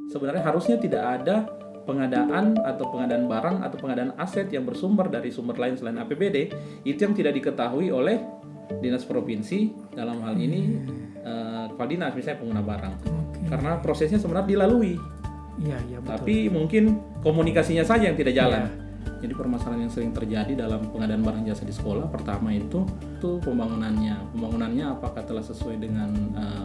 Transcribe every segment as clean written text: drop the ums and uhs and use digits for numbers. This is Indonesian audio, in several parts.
sebenarnya harusnya tidak ada pengadaan barang atau pengadaan aset yang bersumber dari sumber lain selain APBD, itu yang tidak diketahui oleh dinas provinsi, dalam hal ini kepala dinas misalnya pengguna barang. Karena prosesnya sebenarnya dilalui. Iya, betul. Tapi mungkin komunikasinya saja yang tidak jalan. Jadi permasalahan yang sering terjadi dalam pengadaan barang jasa di sekolah, pertama itu pembangunannya apakah telah sesuai dengan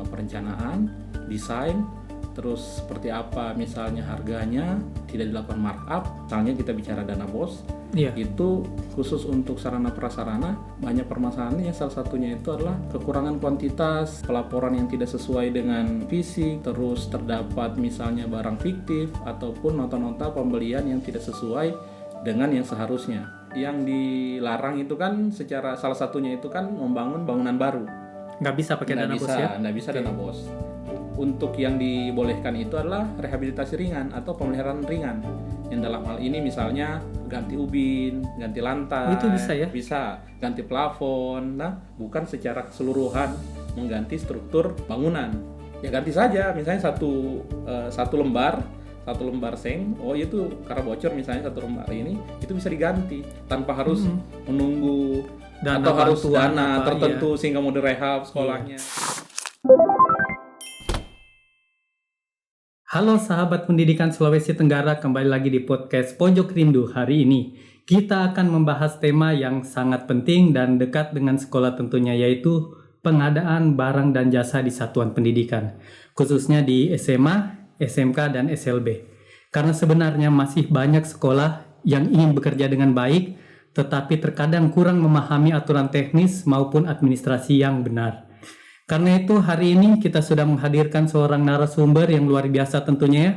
perencanaan, desain, terus seperti apa misalnya harganya, tidak dilakukan markup. Misalnya kita bicara dana BOS, itu khusus untuk sarana prasarana banyak permasalahannya. Salah satunya itu adalah kekurangan kuantitas, pelaporan yang tidak sesuai dengan fisik, terus terdapat misalnya barang fiktif ataupun nota-nota pembelian yang tidak sesuai dengan yang seharusnya. Yang dilarang itu kan salah satunya itu kan membangun bangunan baru. Nggak bisa pakai dana BOS ya? Nggak bisa dana BOS. Untuk yang dibolehkan itu adalah rehabilitasi ringan atau pemeliharaan ringan. Yang dalam hal ini misalnya ganti ubin, ganti lantai. Itu bisa ya? Bisa, ganti plafon. Nah, bukan secara keseluruhan mengganti struktur bangunan. Ya ganti saja, misalnya satu lembar seng, itu karena bocor misalnya satu lembar ini, itu bisa diganti tanpa harus menunggu dana atau harus dana tertentu sehingga mau direhab sekolahnya. Halo sahabat pendidikan Sulawesi Tenggara, kembali lagi di podcast Pojok Rindu. Hari ini kita akan membahas tema yang sangat penting dan dekat dengan sekolah tentunya, yaitu pengadaan barang dan jasa di satuan pendidikan, khususnya di SMA, SMK, dan SLB. Karena sebenarnya masih banyak sekolah yang ingin bekerja dengan baik, tetapi terkadang kurang memahami aturan teknis maupun administrasi yang benar. Karena itu hari ini kita sudah menghadirkan seorang narasumber yang luar biasa tentunya ya.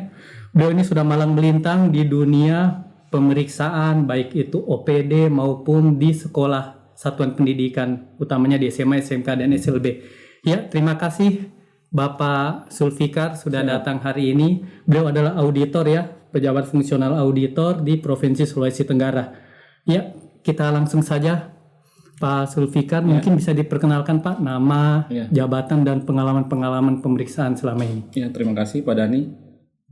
Beliau ini sudah malang melintang di dunia pemeriksaan, baik itu OPD maupun di sekolah satuan pendidikan, utamanya di SMA, SMK, dan SLB. Ya, terima kasih Bapak Zulfikar sudah datang hari ini. Beliau adalah auditor ya, pejabat fungsional auditor di Provinsi Sulawesi Tenggara. Ya, kita langsung saja. Pak Zulfikar, mungkin bisa diperkenalkan Pak, nama, jabatan, dan pengalaman-pengalaman pemeriksaan selama ini. Ya, terima kasih Pak Dani.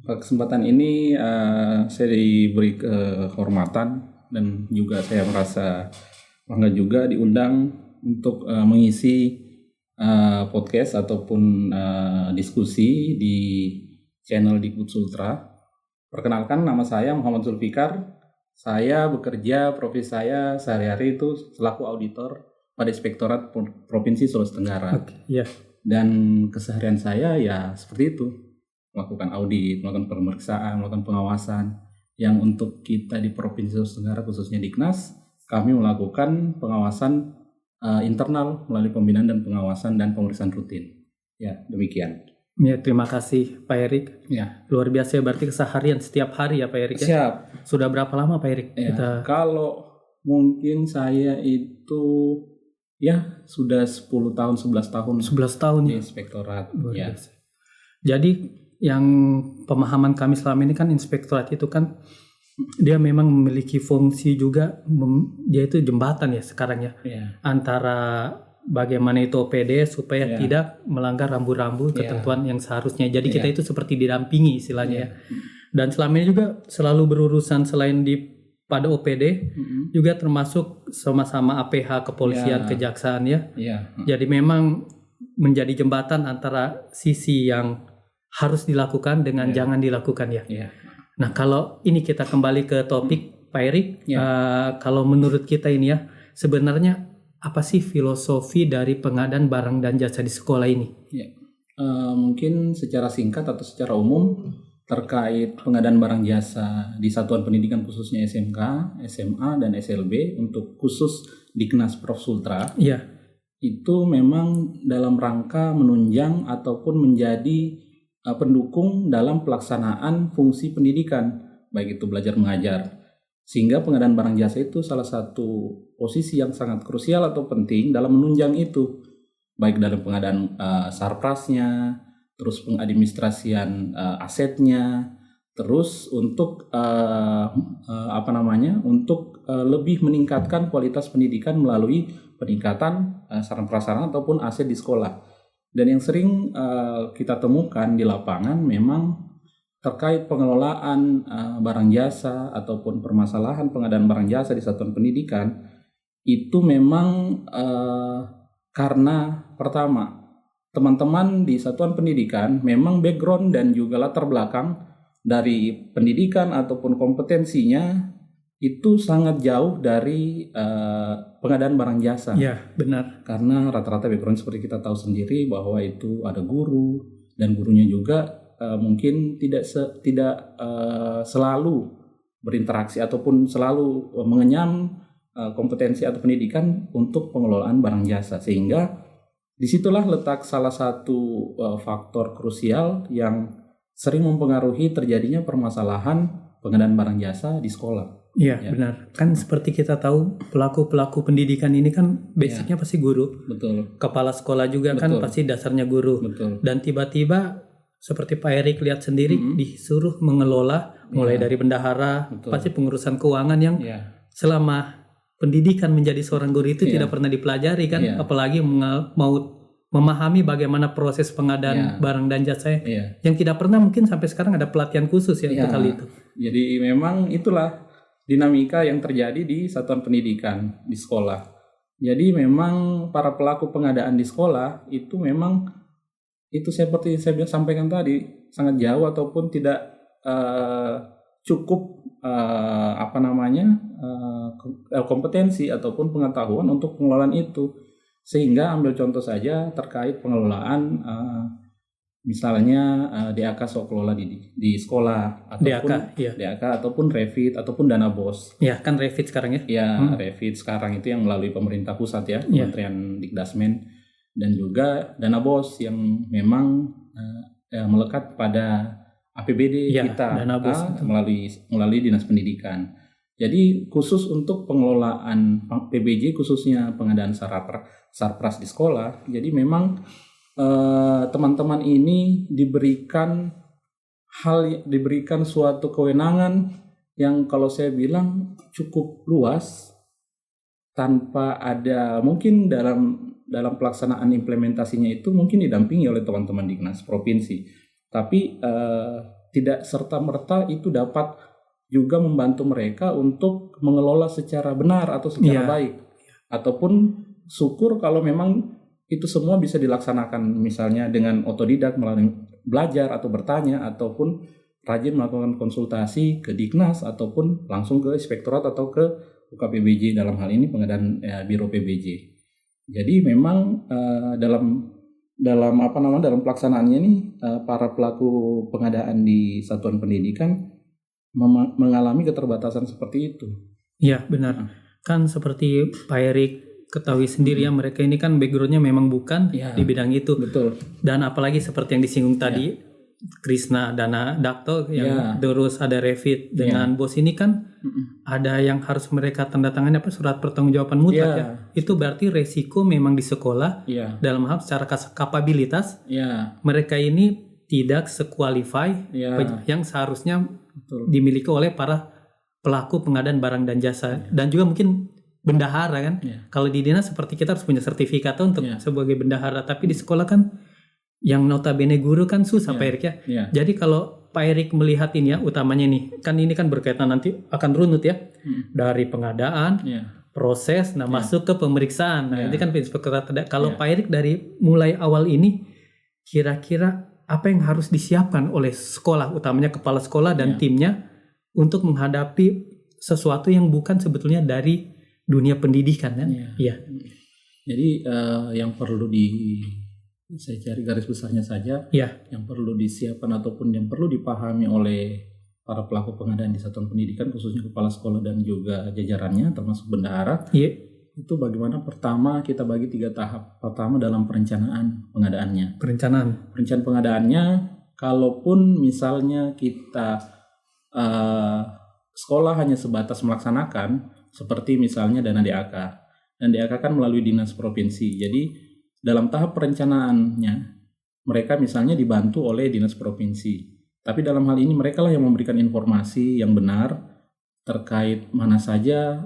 Pada kesempatan ini saya diberi kehormatan dan juga saya merasa bangga juga diundang untuk mengisi podcast ataupun diskusi di channel Dikbud Sultra. Perkenalkan, nama saya Muhammad Zulfikar. Saya bekerja, profesi saya sehari-hari itu selaku auditor pada Inspektorat Provinsi Sulawesi Tenggara. Dan keseharian saya ya seperti itu, melakukan audit, melakukan pemeriksaan, melakukan pengawasan. Yang untuk kita di Provinsi Sulawesi Tenggara khususnya Diknas, kami melakukan pengawasan internal melalui pembinaan dan pengawasan dan pemeriksaan rutin. Ya, demikian. Ya, terima kasih Pak Erik. Ya. Luar biasa berarti keseharian setiap hari ya Pak Erik. Siap. Sudah berapa lama Pak Erik? Ya, kalau mungkin saya itu ya sudah 10 tahun, 11 tahun. 11 tahun di Inspektorat. Ya. Jadi yang pemahaman kami selama ini kan Inspektorat itu kan dia memang memiliki fungsi juga, dia itu jembatan ya sekarang ya. Antara bagaimana itu OPD supaya tidak melanggar rambu-rambu ketentuan yang seharusnya. Jadi kita itu seperti didampingi istilahnya ya. Dan selama ini juga selalu berurusan selain pada OPD juga termasuk sama-sama APH kepolisian, kejaksaan ya. Jadi memang menjadi jembatan antara sisi yang harus dilakukan dengan jangan dilakukan ya. Nah, kalau ini kita kembali ke topik Pak Erik, kalau menurut kita ini ya, sebenarnya apa sih filosofi dari pengadaan barang dan jasa di sekolah ini? Mungkin secara singkat atau secara umum terkait pengadaan barang jasa di satuan pendidikan khususnya SMK, SMA, dan SLB untuk khusus Diknas Prof Sultra, itu memang dalam rangka menunjang ataupun menjadi pendukung dalam pelaksanaan fungsi pendidikan, baik itu belajar mengajar. Sehingga pengadaan barang jasa itu salah satu posisi yang sangat krusial atau penting dalam menunjang itu, baik dalam pengadaan sarprasnya, terus pengadministrasian asetnya, terus untuk untuk lebih meningkatkan kualitas pendidikan melalui peningkatan sarana prasarana ataupun aset di sekolah. Dan yang sering kita temukan di lapangan memang terkait pengelolaan barang jasa ataupun permasalahan pengadaan barang jasa di satuan pendidikan itu memang karena pertama teman-teman di satuan pendidikan memang background dan juga latar belakang dari pendidikan ataupun kompetensinya itu sangat jauh dari pengadaan barang jasa. Ya, benar. Karena rata-rata background seperti kita tahu sendiri bahwa itu ada guru dan gurunya juga mungkin tidak selalu berinteraksi ataupun selalu mengenyam kompetensi atau pendidikan untuk pengelolaan barang jasa, sehingga disitulah letak salah satu faktor krusial yang sering mempengaruhi terjadinya permasalahan pengadaan barang jasa di sekolah. Iya, Ya. benar. Kan seperti kita tahu pelaku pendidikan ini kan basicnya pasti guru. Betul, Kepala sekolah juga kan Betul. pasti dasarnya guru. betul. Dan tiba-tiba seperti Pak Erik lihat sendiri disuruh mengelola mulai dari bendahara, Betul. pasti pengurusan keuangan yang Ya, selama pendidikan menjadi seorang guru itu Iya. tidak pernah dipelajari kan, Iya. apalagi mau memahami bagaimana proses pengadaan Iya. barang dan jasa iya. yang tidak pernah mungkin sampai sekarang ada pelatihan khusus ya Iya. untuk hal itu. Jadi memang itulah dinamika yang terjadi di satuan pendidikan di sekolah. Jadi memang para pelaku pengadaan di sekolah itu memang itu seperti saya sampaikan tadi sangat jauh ataupun tidak cukup kompetensi ataupun pengetahuan untuk pengelolaan itu. Sehingga ambil contoh saja terkait pengelolaan misalnya DAK sok kelola di sekolah ataupun DAK, ya. DAK ataupun Revit ataupun dana BOS. Ya, kan Revit sekarang ya. Ya, Revit sekarang itu yang melalui pemerintah pusat ya, Iya. Kementerian Dikdasmen, dan juga dana BOS yang memang melekat pada APBD Iya, kita dana BOS itu. melalui Dinas Pendidikan. Jadi khusus untuk pengelolaan PBJ khususnya pengadaan sarpras di sekolah, jadi memang teman-teman ini diberikan suatu kewenangan yang kalau saya bilang cukup luas tanpa ada mungkin dalam pelaksanaan implementasinya itu mungkin didampingi oleh teman-teman Dignas provinsi, tapi tidak serta-merta itu dapat juga membantu mereka untuk mengelola secara benar atau secara Iya. baik, ataupun syukur kalau memang itu semua bisa dilaksanakan misalnya dengan otodidak melalui belajar atau bertanya ataupun rajin melakukan konsultasi ke Dignas ataupun langsung ke inspektorat atau ke UKPBJ dalam hal ini pengadaan Biro PBJ. Jadi memang dalam pelaksanaannya ini para pelaku pengadaan di satuan pendidikan mengalami keterbatasan seperti itu. Iya, benar. Kan seperti Pak Erik ketahui sendiri ya, mereka ini kan backgroundnya memang bukan Iya. di bidang itu. Betul. Dan apalagi seperti yang disinggung tadi, Krisna Dana Dakto yang terus ada Revit dengan BOS ini kan ada yang harus mereka tanda tangannya surat pertanggungjawaban mutlak ya. Itu berarti resiko memang di sekolah dalam hal secara kapabilitas mereka ini tidak sequalify yang seharusnya dimiliki oleh para pelaku pengadaan barang dan jasa dan juga mungkin bendahara kan. Kalau di dinas seperti kita harus punya sertifikat untuk sebagai bendahara, tapi di sekolah kan yang notabene guru kan susah Pak Erik ya. Jadi kalau Pak Erik melihat ini ya, utamanya nih, kan ini kan berkaitan nanti akan runut ya, dari pengadaan, proses, masuk ke pemeriksaan. Nah ini kan inspektorat. Kalau Pak Erik dari mulai awal ini, kira-kira apa yang harus disiapkan oleh sekolah, utamanya kepala sekolah dan timnya untuk menghadapi sesuatu yang bukan sebetulnya dari dunia pendidikan kan? Iya. Jadi yang perlu saya cari garis besarnya saja, yang perlu disiapkan ataupun yang perlu dipahami oleh para pelaku pengadaan di satuan pendidikan khususnya kepala sekolah dan juga jajarannya termasuk bendahara, itu bagaimana pertama kita bagi 3 tahap. Pertama dalam perencanaan pengadaannya. Perencanaan pengadaannya, kalaupun misalnya kita sekolah hanya sebatas melaksanakan seperti misalnya dana DAK. Dan DAK kan melalui dinas provinsi. Jadi dalam tahap perencanaannya mereka misalnya dibantu oleh dinas provinsi. Tapi dalam hal ini mereka lah yang memberikan informasi yang benar terkait mana saja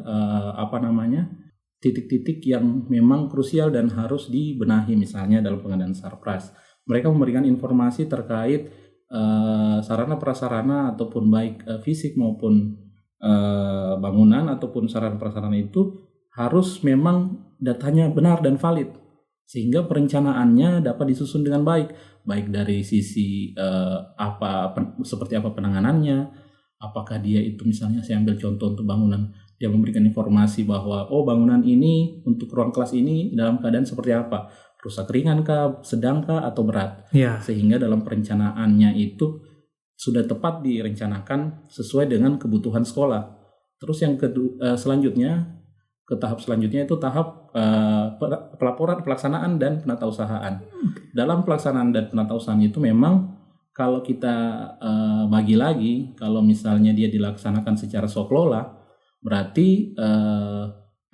titik-titik yang memang krusial dan harus dibenahi misalnya dalam pengadaan sarpras. Mereka memberikan informasi terkait sarana prasarana ataupun baik fisik maupun bangunan ataupun sarana prasarana itu harus memang datanya benar dan valid sehingga perencanaannya dapat disusun dengan baik dari sisi seperti apa penanganannya, apakah dia itu misalnya saya ambil contoh untuk bangunan, dia memberikan informasi bahwa bangunan ini untuk ruang kelas ini dalam keadaan seperti apa, rusak ringan kah, sedang kah, atau berat, sehingga dalam perencanaannya itu sudah tepat direncanakan sesuai dengan kebutuhan sekolah. Terus yang selanjutnya, ke tahap selanjutnya itu tahap pelaporan, pelaksanaan, dan penatausahaan. Dalam pelaksanaan dan penatausahaan itu memang kalau kita bagi lagi, kalau misalnya dia dilaksanakan secara swaklola, berarti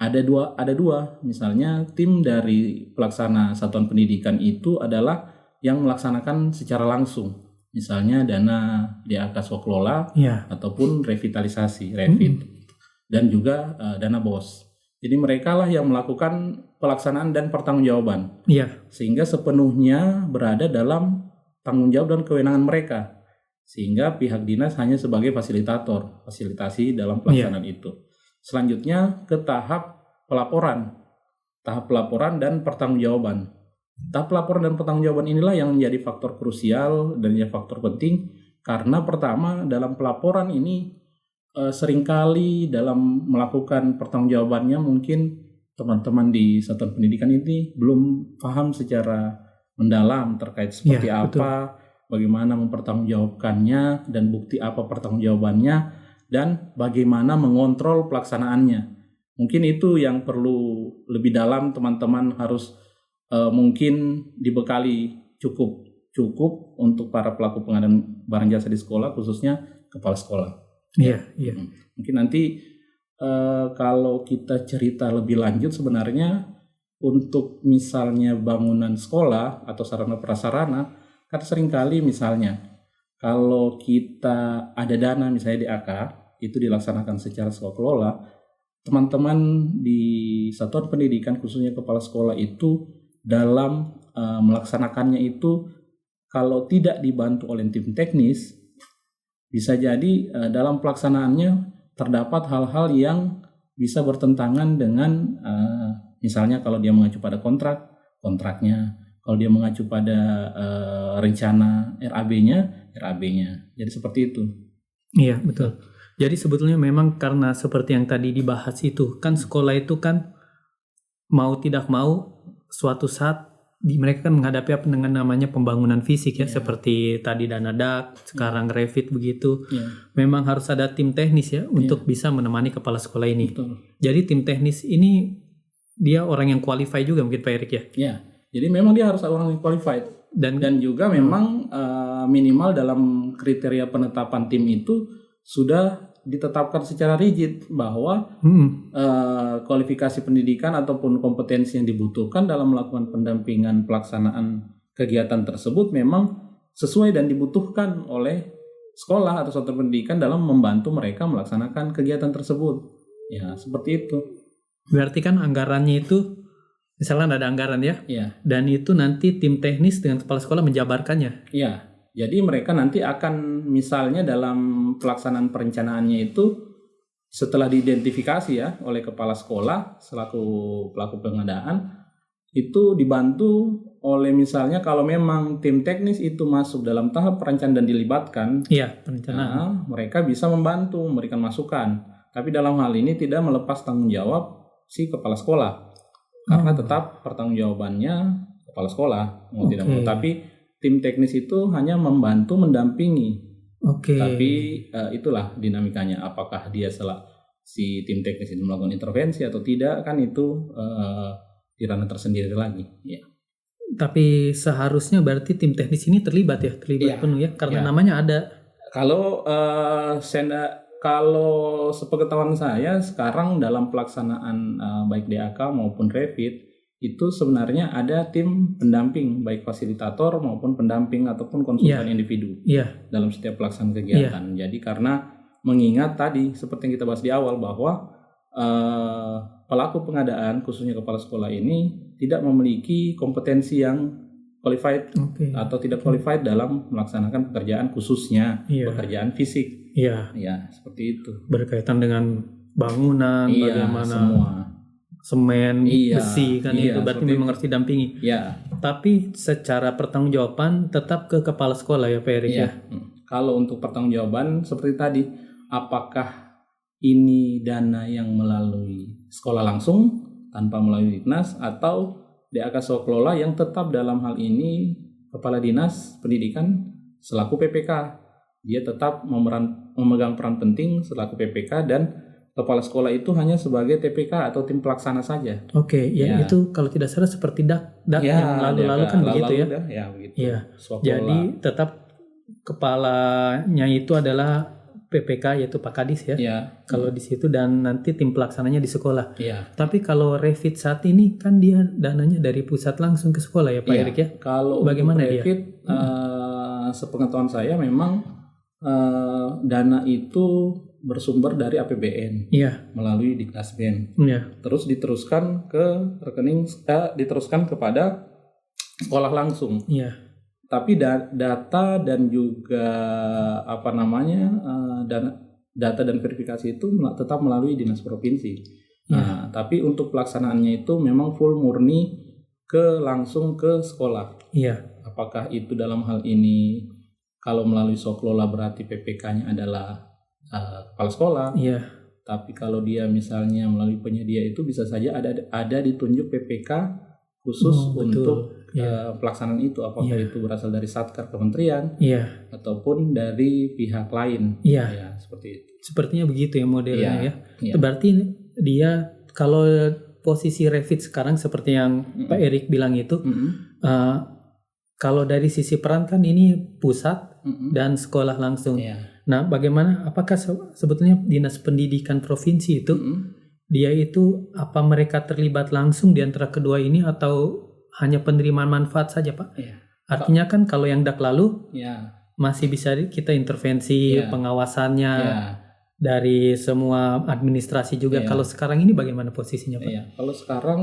ada dua. Misalnya tim dari pelaksana satuan pendidikan itu adalah yang melaksanakan secara langsung. Misalnya dana DAK swaklola ataupun revitalisasi, Revit, dan juga dana BOS. Jadi mereka lah yang melakukan pelaksanaan dan pertanggungjawaban, sehingga sepenuhnya berada dalam tanggung jawab dan kewenangan mereka, sehingga pihak dinas hanya sebagai fasilitasi dalam pelaksanaan itu. Selanjutnya ke tahap pelaporan dan pertanggungjawaban. Tahap pelaporan dan pertanggungjawaban inilah yang menjadi faktor krusial dan faktor penting, karena pertama dalam pelaporan ini seringkali dalam melakukan pertanggungjawabannya mungkin teman-teman di satuan pendidikan ini belum paham secara mendalam terkait seperti apa, bagaimana mempertanggungjawabkannya, dan bukti apa pertanggungjawabannya, dan bagaimana mengontrol pelaksanaannya. Mungkin itu yang perlu lebih dalam, teman-teman harus mungkin dibekali cukup untuk para pelaku pengadaan barang jasa di sekolah, khususnya kepala sekolah. Mungkin nanti kalau kita cerita lebih lanjut, sebenarnya untuk misalnya bangunan sekolah atau sarana prasarana, kan seringkali misalnya kalau kita ada dana misalnya DAK itu dilaksanakan secara swaklola, teman-teman di satuan pendidikan khususnya kepala sekolah itu dalam melaksanakannya itu kalau tidak dibantu oleh tim teknis, bisa jadi dalam pelaksanaannya terdapat hal-hal yang bisa bertentangan dengan misalnya kalau dia mengacu pada kontraknya, kalau dia mengacu pada rencana RAB-nya. Jadi seperti itu. Iya, betul. Jadi sebetulnya memang karena seperti yang tadi dibahas itu, kan sekolah itu kan mau tidak mau suatu saat mereka kan menghadapi apa dengan namanya pembangunan fisik seperti tadi dana DAK, sekarang Revit begitu. Memang harus ada tim teknis untuk bisa menemani kepala sekolah ini. Betul. Jadi tim teknis ini dia orang yang qualified juga mungkin Pak Erik ya. Jadi memang dia harus orang yang qualified dan juga memang minimal dalam kriteria penetapan tim itu sudah ditetapkan secara rigid bahwa kualifikasi pendidikan ataupun kompetensi yang dibutuhkan dalam melakukan pendampingan pelaksanaan kegiatan tersebut memang sesuai dan dibutuhkan oleh sekolah atau satuan pendidikan dalam membantu mereka melaksanakan kegiatan tersebut. Ya, seperti itu. Berarti kan anggarannya itu misalnya ada anggaran dan itu nanti tim teknis dengan kepala sekolah menjabarkannya. Iya. Jadi mereka nanti akan misalnya dalam pelaksanaan perencanaannya itu setelah diidentifikasi oleh kepala sekolah selaku pelaku pengadaan, itu dibantu oleh misalnya kalau memang tim teknis itu masuk dalam tahap perencanaan dan dilibatkan, perencanaan. Mereka bisa membantu memberikan masukan. Tapi dalam hal ini tidak melepas tanggung jawab si kepala sekolah, karena tetap pertanggungjawabannya kepala sekolah mau tidak mau. Tapi tim teknis itu hanya membantu mendampingi. Tapi itulah dinamikanya. Apakah dia si tim teknis itu melakukan intervensi atau tidak, kan itu di ranah tersendiri lagi. Tapi seharusnya berarti tim teknis ini terlibat penuh karena namanya ada. Kalau sepengetahuan saya sekarang dalam pelaksanaan baik DAK maupun Revit itu sebenarnya ada tim pendamping baik fasilitator maupun pendamping ataupun konsultan individu dalam setiap pelaksanaan kegiatan. Jadi karena mengingat tadi seperti yang kita bahas di awal bahwa pelaku pengadaan khususnya kepala sekolah ini tidak memiliki kompetensi yang qualified Oke. atau tidak qualified dalam melaksanakan pekerjaan khususnya Iya. pekerjaan fisik. Iya, Ya, seperti itu. berkaitan dengan bangunan, Iya, bagaimana semua. semen, Iya, besi kan iya, itu berarti seperti memang harus didampingi. Ya, Tapi secara pertanggungjawaban tetap ke kepala sekolah ya Pak Erik ya. iya. Kalau untuk pertanggungjawaban seperti tadi, apakah ini dana yang melalui sekolah langsung tanpa melalui Diknas atau DAK Swaklola yang tetap dalam hal ini Kepala Dinas Pendidikan selaku PPK. Dia tetap memegang peran penting selaku PPK dan kepala sekolah itu hanya sebagai TPK atau tim pelaksana saja. Oke, ya, Ya. itu kalau tidak salah seperti dak yang lalu-lalu kan begitu ya. Ya, begitu. Iya. Swaklola. Jadi tetap kepalanya itu adalah PPK yaitu Pak Kadis ya. Ya, Kalau di situ dan nanti tim pelaksananya di sekolah. ya. Tapi kalau Revit saat ini kan dia dananya dari pusat langsung ke sekolah ya Pak Iya. Erik ya. Kalau Bagaimana untuk dia? Revit, sepengetahuan saya memang dana itu bersumber dari APBN Iya, melalui Diknasben. iya, Terus diteruskan ke rekening, diteruskan kepada sekolah langsung. iya. Tapi data dan juga data dan verifikasi itu tetap melalui dinas provinsi. Nah, tapi untuk pelaksanaannya itu memang full murni langsung ke sekolah. Iya, Apakah itu dalam hal ini kalau melalui Swaklola berarti PPK-nya adalah kepala sekolah. iya. Tapi kalau dia misalnya melalui penyedia itu bisa saja ada ditunjuk PPK khusus Oh, betul. untuk Iya. pelaksanaan itu, apakah Iya. itu berasal dari Satkar Kementerian Iya, ataupun dari pihak lain. iya. Ya, seperti itu. Sepertinya begitu ya modelnya Iya, ya. iya. Berarti dia kalau posisi Revit sekarang seperti yang Pak Erik bilang itu, kalau dari sisi peran kan ini pusat dan sekolah langsung. Iya. Nah, bagaimana? Apakah sebetulnya dinas pendidikan provinsi itu dia itu apa mereka terlibat langsung di antara kedua ini atau hanya penerimaan manfaat saja Pak? Iya. Artinya kan kalau yang dak lalu Ya, masih bisa kita intervensi Iya. pengawasannya ya. dari semua administrasi juga. Iya. Kalau sekarang ini bagaimana posisinya Pak? Iya, kalau sekarang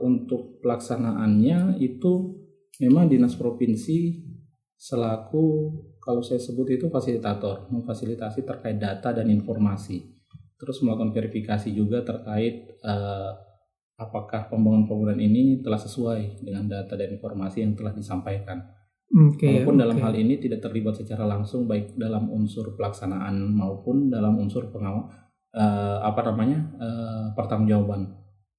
untuk pelaksanaannya itu memang dinas provinsi selaku, kalau saya sebut itu fasilitator, memfasilitasi terkait data dan informasi, terus melakukan verifikasi juga terkait apakah pembangunan ini telah sesuai dengan data dan informasi yang telah disampaikan. Walaupun dalam hal ini tidak terlibat secara langsung baik dalam unsur pelaksanaan maupun dalam unsur pertanggungjawaban.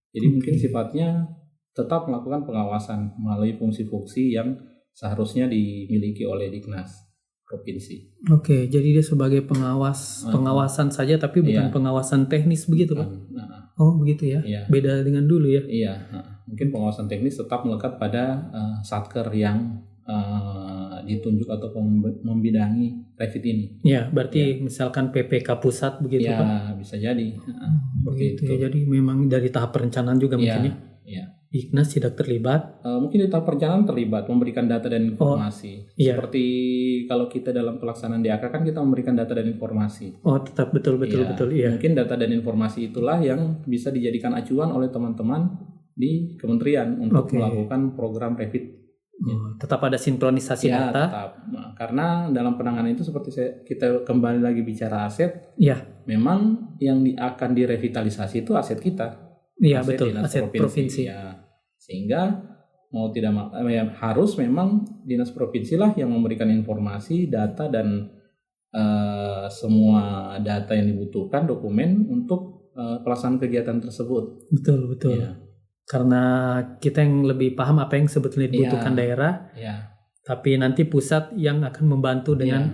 Jadi mungkin sifatnya tetap melakukan pengawasan melalui fungsi-fungsi yang seharusnya dimiliki oleh Diknas provinsi. Oke, jadi dia sebagai pengawasan saja tapi bukan Iya. pengawasan teknis begitu Pak? Nah, Oh begitu ya, iya. beda dengan dulu ya. Iya, mungkin pengawasan teknis tetap melekat pada satker yang ditunjuk atau membidangi Revit ini. Ya, berarti misalkan PPK pusat begitu Ya, Pak? bisa jadi. Seperti Begitu itu. ya, jadi memang dari tahap perencanaan juga Iya, mungkin ya. iya. Diknas tidak terlibat. Mungkin di tahap perencanaan terlibat memberikan data dan informasi. iya. Seperti kalau kita dalam pelaksanaan DAK kan kita memberikan data dan informasi. Oh, tetap betul. Iya. Mungkin data dan informasi itulah yang bisa dijadikan acuan oleh teman-teman di kementerian untuk melakukan program Revit. Oh, tetap ada sinkronisasi Ya, data. tetap. Nah, karena dalam penanganan itu seperti kita kembali lagi bicara aset, Iya. memang yang akan direvitalisasi itu aset kita. Iya, Aset betul. dinas Aset provinsi. Ya. Sehingga mau tidak harus memang dinas provinsi lah yang memberikan informasi, data dan semua data yang dibutuhkan, dokumen untuk pelaksanaan kegiatan tersebut. Betul. Ya. Karena kita yang lebih paham apa yang sebetulnya dibutuhkan daerah, Ya. tapi nanti pusat yang akan membantu dengan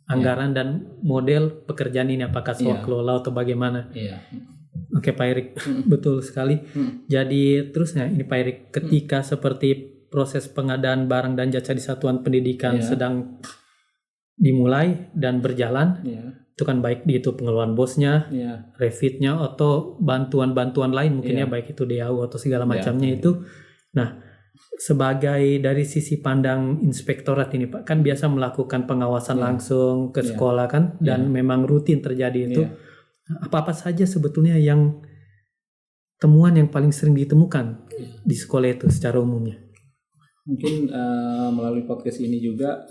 anggaran dan model pekerjaan ini apakah swaklola atau bagaimana. Iya. Oke Pak Erik, betul sekali. Jadi terusnya ini Pak Erik, ketika seperti proses pengadaan barang dan jasa di satuan pendidikan sedang dimulai dan berjalan, itu kan baik itu pengeluaran bosnya, Revitnya atau bantuan-bantuan lain mungkin ya baik itu DAU atau segala macamnya itu. Nah, sebagai dari sisi pandang inspektorat ini Pak, kan biasa melakukan pengawasan langsung ke sekolah kan dan memang rutin terjadi itu. Apa-apa saja sebetulnya yang temuan yang paling sering ditemukan di sekolah itu secara umumnya? Mungkin melalui podcast ini juga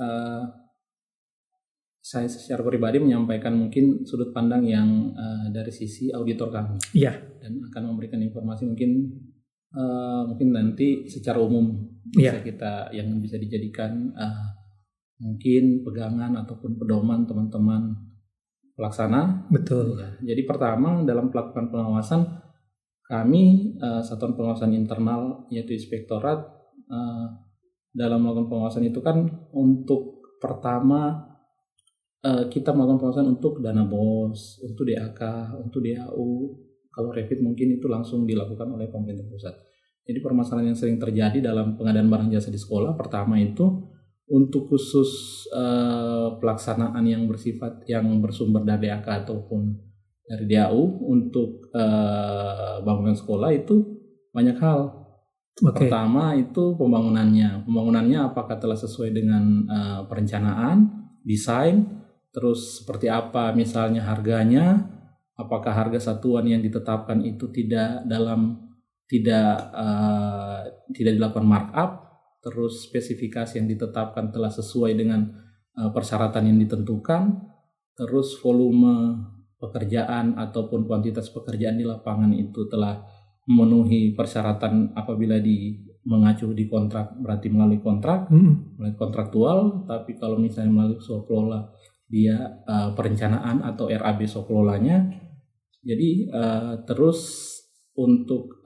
saya secara pribadi menyampaikan mungkin sudut pandang yang dari sisi auditor kami. Iya. Dan akan memberikan informasi mungkin nanti secara umum bisa kita yang bisa dijadikan mungkin pegangan ataupun pedoman teman-teman pelaksana. Betul. Ya, jadi pertama dalam melakukan pengawasan kami Satuan Pengawasan Internal yaitu Inspektorat dalam melakukan pengawasan itu kan untuk pertama kita melakukan pengawasan untuk dana BOS, untuk DAK, untuk DAU. Kalau Revit mungkin itu langsung dilakukan oleh pemerintah pusat. Jadi permasalahan yang sering terjadi dalam pengadaan barang jasa di sekolah, pertama itu untuk khusus pelaksanaan yang bersifat yang bersumber dari DAK ataupun dari DAU untuk bangunan sekolah itu banyak hal. Pertama itu pembangunannya apakah telah sesuai dengan perencanaan, desain, terus seperti apa misalnya harganya, apakah harga satuan yang ditetapkan itu tidak dilakukan markup, terus spesifikasi yang ditetapkan telah sesuai dengan persyaratan yang ditentukan, terus volume pekerjaan ataupun kuantitas pekerjaan di lapangan itu telah memenuhi persyaratan apabila mengacu di kontrak, berarti melalui kontrak, melalui kontraktual. Tapi kalau misalnya melalui swaklola dia perencanaan atau RAB swaklolanya. Jadi terus untuk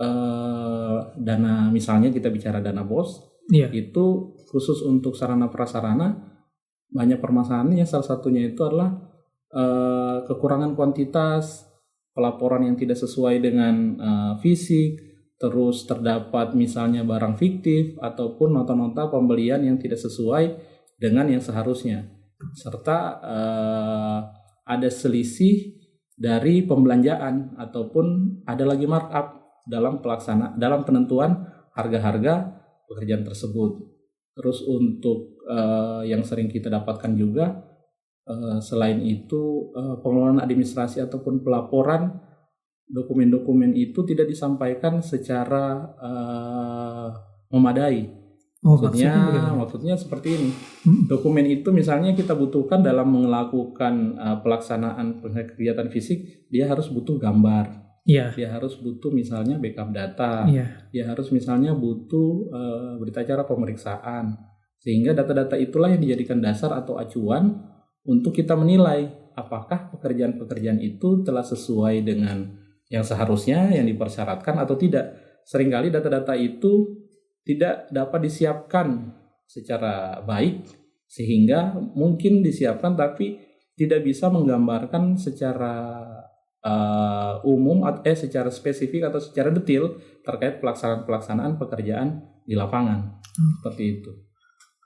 dana, misalnya kita bicara dana BOS, itu khusus untuk sarana prasarana banyak permasalahannya. Salah satunya itu adalah kekurangan kuantitas, pelaporan yang tidak sesuai dengan fisik, terus terdapat misalnya barang fiktif ataupun nota-nota pembelian yang tidak sesuai dengan yang seharusnya, serta ada selisih dari pembelanjaan ataupun ada lagi markup dalam penentuan harga-harga pekerjaan tersebut. Terus untuk yang sering kita dapatkan juga selain itu pengelolaan administrasi ataupun pelaporan dokumen-dokumen itu tidak disampaikan secara memadai. Maksudnya seperti ini. Dokumen itu misalnya kita butuhkan dalam melakukan pelaksanaan kegiatan fisik, dia harus butuh gambar. Dia harus butuh misalnya backup data. Dia harus misalnya butuh berita acara pemeriksaan. Sehingga data-data itulah yang dijadikan dasar atau acuan untuk kita menilai apakah pekerjaan-pekerjaan itu telah sesuai dengan yang seharusnya, yang dipersyaratkan atau tidak. Seringkali data-data itu tidak dapat disiapkan secara baik, sehingga mungkin disiapkan tapi tidak bisa menggambarkan secara umum secara spesifik atau secara detail terkait pelaksanaan pekerjaan di lapangan. Seperti itu.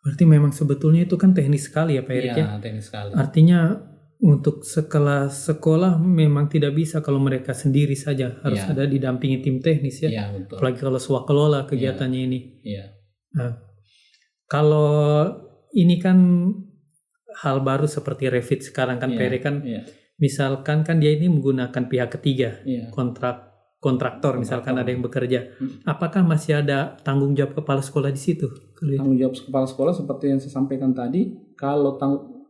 Berarti memang sebetulnya itu kan teknis sekali ya Pak Erik ya? Teknis sekali. Artinya untuk sekolah memang tidak bisa kalau mereka sendiri saja, harus ada didampingi tim teknis ya. Betul. Apalagi kalau swakelola kegiatannya ini. Nah, kalau ini kan hal baru seperti Revit sekarang kan Pak Erik kan, misalkan kan dia ini menggunakan pihak ketiga, kontraktor misalkan ada yang bekerja. Apakah masih ada tanggung jawab kepala sekolah di situ? Tanggung jawab kepala sekolah seperti yang saya sampaikan tadi, kalau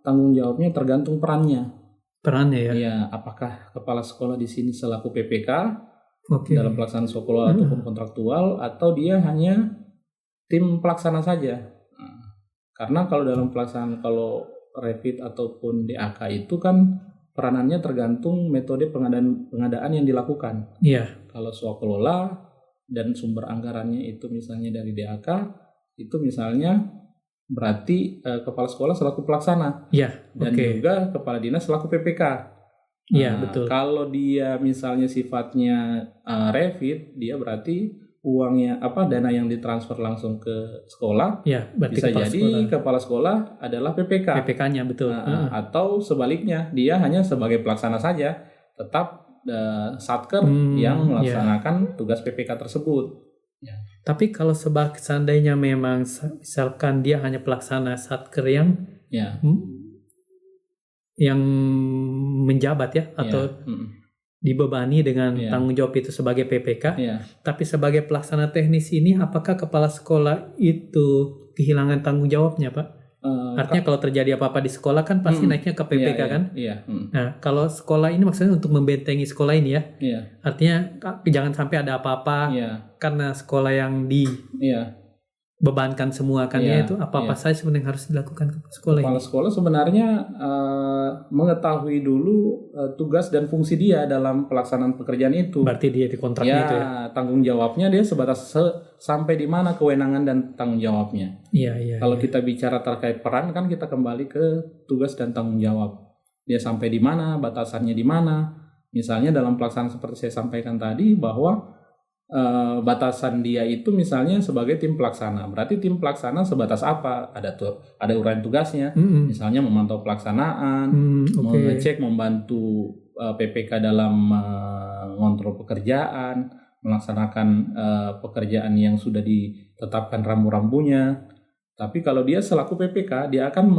tanggung jawabnya tergantung perannya ya. Apakah kepala sekolah di sini selaku PPK dalam pelaksanaan sekolah ataupun kontraktual, atau dia hanya tim pelaksana saja. Karena kalau dalam pelaksanaan, kalau Revit ataupun DAK itu kan peranannya tergantung metode pengadaan yang dilakukan. Kalau swakelola dan sumber anggarannya itu misalnya dari DAK, itu misalnya berarti kepala sekolah selaku pelaksana dan juga kepala dinas selaku PPK. Betul. Kalau dia misalnya sifatnya Revit, dia berarti uangnya dana yang ditransfer langsung ke sekolah, bisa jadi kepala sekolah adalah PPK-nya betul. Atau sebaliknya, dia hanya sebagai pelaksana saja, tetap satker yang melaksanakan tugas PPK tersebut. Tapi kalau seandainya memang misalkan dia hanya pelaksana satker yang menjabat atau dibebani dengan Iya. tanggung jawab itu sebagai PPK, Iya. tapi sebagai pelaksana teknis ini apakah kepala sekolah itu kehilangan tanggung jawabnya, Pak? Artinya kalau terjadi apa-apa di sekolah kan pasti naiknya ke PPK iya, kan? Iya. Nah, kalau sekolah ini maksudnya untuk membentengi sekolah ini ya. Iya. Artinya jangan sampai ada apa-apa Iya. karena sekolah yang dibebankan Iya. semua kan Iya, ya itu apa-apa iya. saja sebenarnya yang harus dilakukan ke sekolah Kepala ini. sekolah sebenarnya mengetahui dulu tugas dan fungsi dia dalam pelaksanaan pekerjaan itu. Berarti dia di kontraknya itu ya. Tanggung jawabnya dia sebatas sampai di mana kewenangan dan tanggung jawabnya. Iya. Kalau kita bicara terkait peran kan kita kembali ke tugas dan tanggung jawab. Dia sampai di mana, batasannya di mana. Misalnya dalam pelaksanaan seperti saya sampaikan tadi bahwa batasan dia itu misalnya sebagai tim pelaksana. Berarti tim pelaksana sebatas apa? Ada uraian tugasnya. Misalnya memantau pelaksanaan, mengecek, membantu PPK dalam mengontrol pekerjaan, melaksanakan pekerjaan yang sudah ditetapkan rambu-rambunya. Tapi kalau dia selaku PPK, dia akan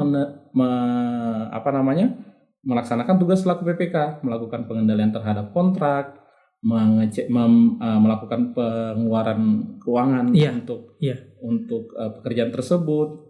melaksanakan tugas selaku PPK, melakukan pengendalian terhadap kontrak, mengecek, melakukan pengeluaran keuangan untuk pekerjaan tersebut,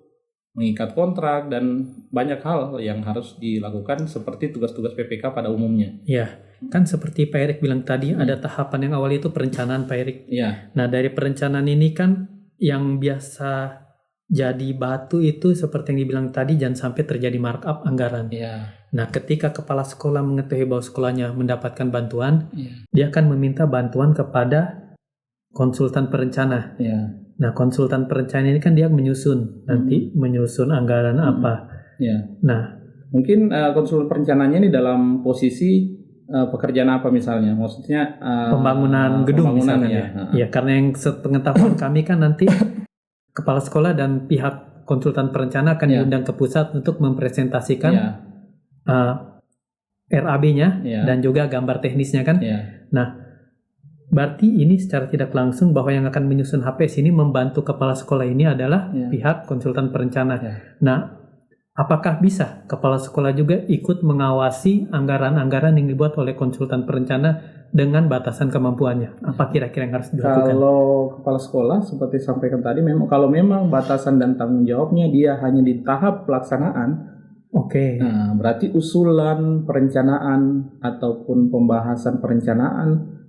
mengikat kontrak, dan banyak hal yang harus dilakukan seperti tugas-tugas PPK pada umumnya. Iya, kan seperti Pak Erik bilang tadi ada tahapan yang awal itu perencanaan Pak Erik. Iya. Nah dari perencanaan ini kan yang biasa jadi batu itu seperti yang dibilang tadi jangan sampai terjadi markup anggaran. Iya. Nah ketika kepala sekolah mengetahui bahwa sekolahnya mendapatkan bantuan, dia akan meminta bantuan kepada konsultan perencana. Iya. Nah konsultan perencana ini kan dia menyusun nanti menyusun anggaran apa. Iya. Nah mungkin konsultan perencananya ini dalam posisi pekerjaan apa misalnya? Maksudnya pembangunan gedung misalnya ya. Ya karena yang sepengetahuan kami kan nanti kepala sekolah dan pihak konsultan perencana akan diundang ke pusat untuk mempresentasikan RAB-nya dan juga gambar teknisnya kan. Nah, berarti ini secara tidak langsung bahwa yang akan menyusun HPS ini membantu kepala sekolah ini adalah pihak konsultan perencana. Nah, apakah bisa kepala sekolah juga ikut mengawasi anggaran-anggaran yang dibuat oleh konsultan perencana dengan batasan kemampuannya? Apa kira-kira yang harus dilakukan? Kalau kepala sekolah seperti sampaikan tadi, kalau memang batasan dan tanggung jawabnya dia hanya di tahap pelaksanaan, nah, berarti usulan perencanaan ataupun pembahasan perencanaan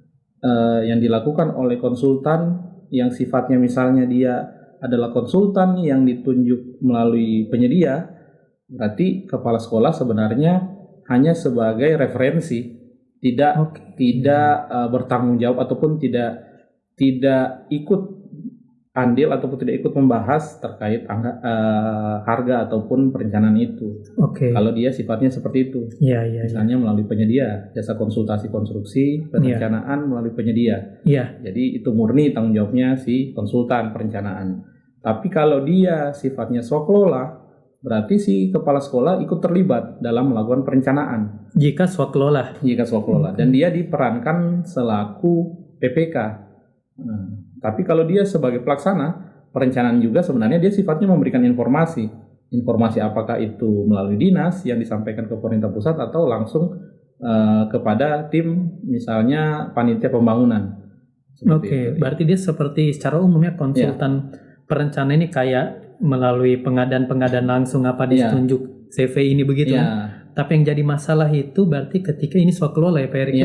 yang dilakukan oleh konsultan yang sifatnya misalnya dia adalah konsultan yang ditunjuk melalui penyedia, berarti kepala sekolah sebenarnya hanya sebagai referensi, tidak bertanggung jawab ataupun tidak ikut andil ataupun tidak ikut membahas terkait harga ataupun perencanaan itu. Kalau dia sifatnya seperti itu. Misalnya melalui penyedia, jasa konsultasi konstruksi, perencanaan melalui penyedia. Jadi itu murni tanggung jawabnya si konsultan perencanaan. Tapi kalau dia sifatnya swaklola, berarti si kepala sekolah ikut terlibat dalam melakukan perencanaan. Jika swaklola. Dan dia diperankan selaku PPK. Tapi kalau dia sebagai pelaksana perencanaan juga sebenarnya dia sifatnya memberikan informasi apakah itu melalui dinas yang disampaikan ke pemerintah pusat atau langsung kepada tim misalnya panitia pembangunan. Berarti dia seperti secara umumnya konsultan perencana ini kayak melalui pengadaan langsung apa ditunjuk CV ini begitu. Tapi yang jadi masalah itu berarti ketika ini swaklola ya Pak Erik.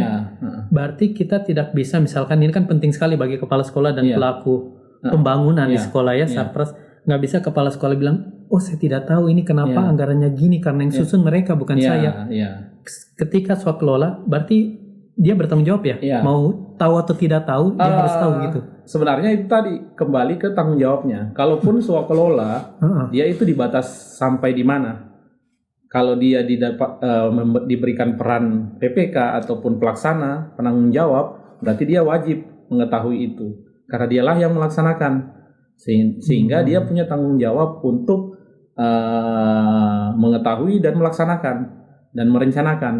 Berarti kita tidak bisa, misalkan ini kan penting sekali bagi kepala sekolah dan pelaku pembangunan di sekolah ya, Sarpras. Nggak bisa kepala sekolah bilang, oh saya tidak tahu ini kenapa anggarannya gini, karena yang susun mereka bukan saya. Ketika swaklola berarti dia bertanggung jawab ya? Mau tahu atau tidak tahu, dia harus tahu gitu. Sebenarnya itu tadi kembali ke tanggung jawabnya. Kalaupun swaklola, dia itu dibatas sampai di mana? Kalau dia diberikan peran PPK ataupun pelaksana, penanggung jawab, berarti dia wajib mengetahui itu. Karena dialah yang melaksanakan. Sehingga dia punya tanggung jawab untuk mengetahui dan melaksanakan dan merencanakan.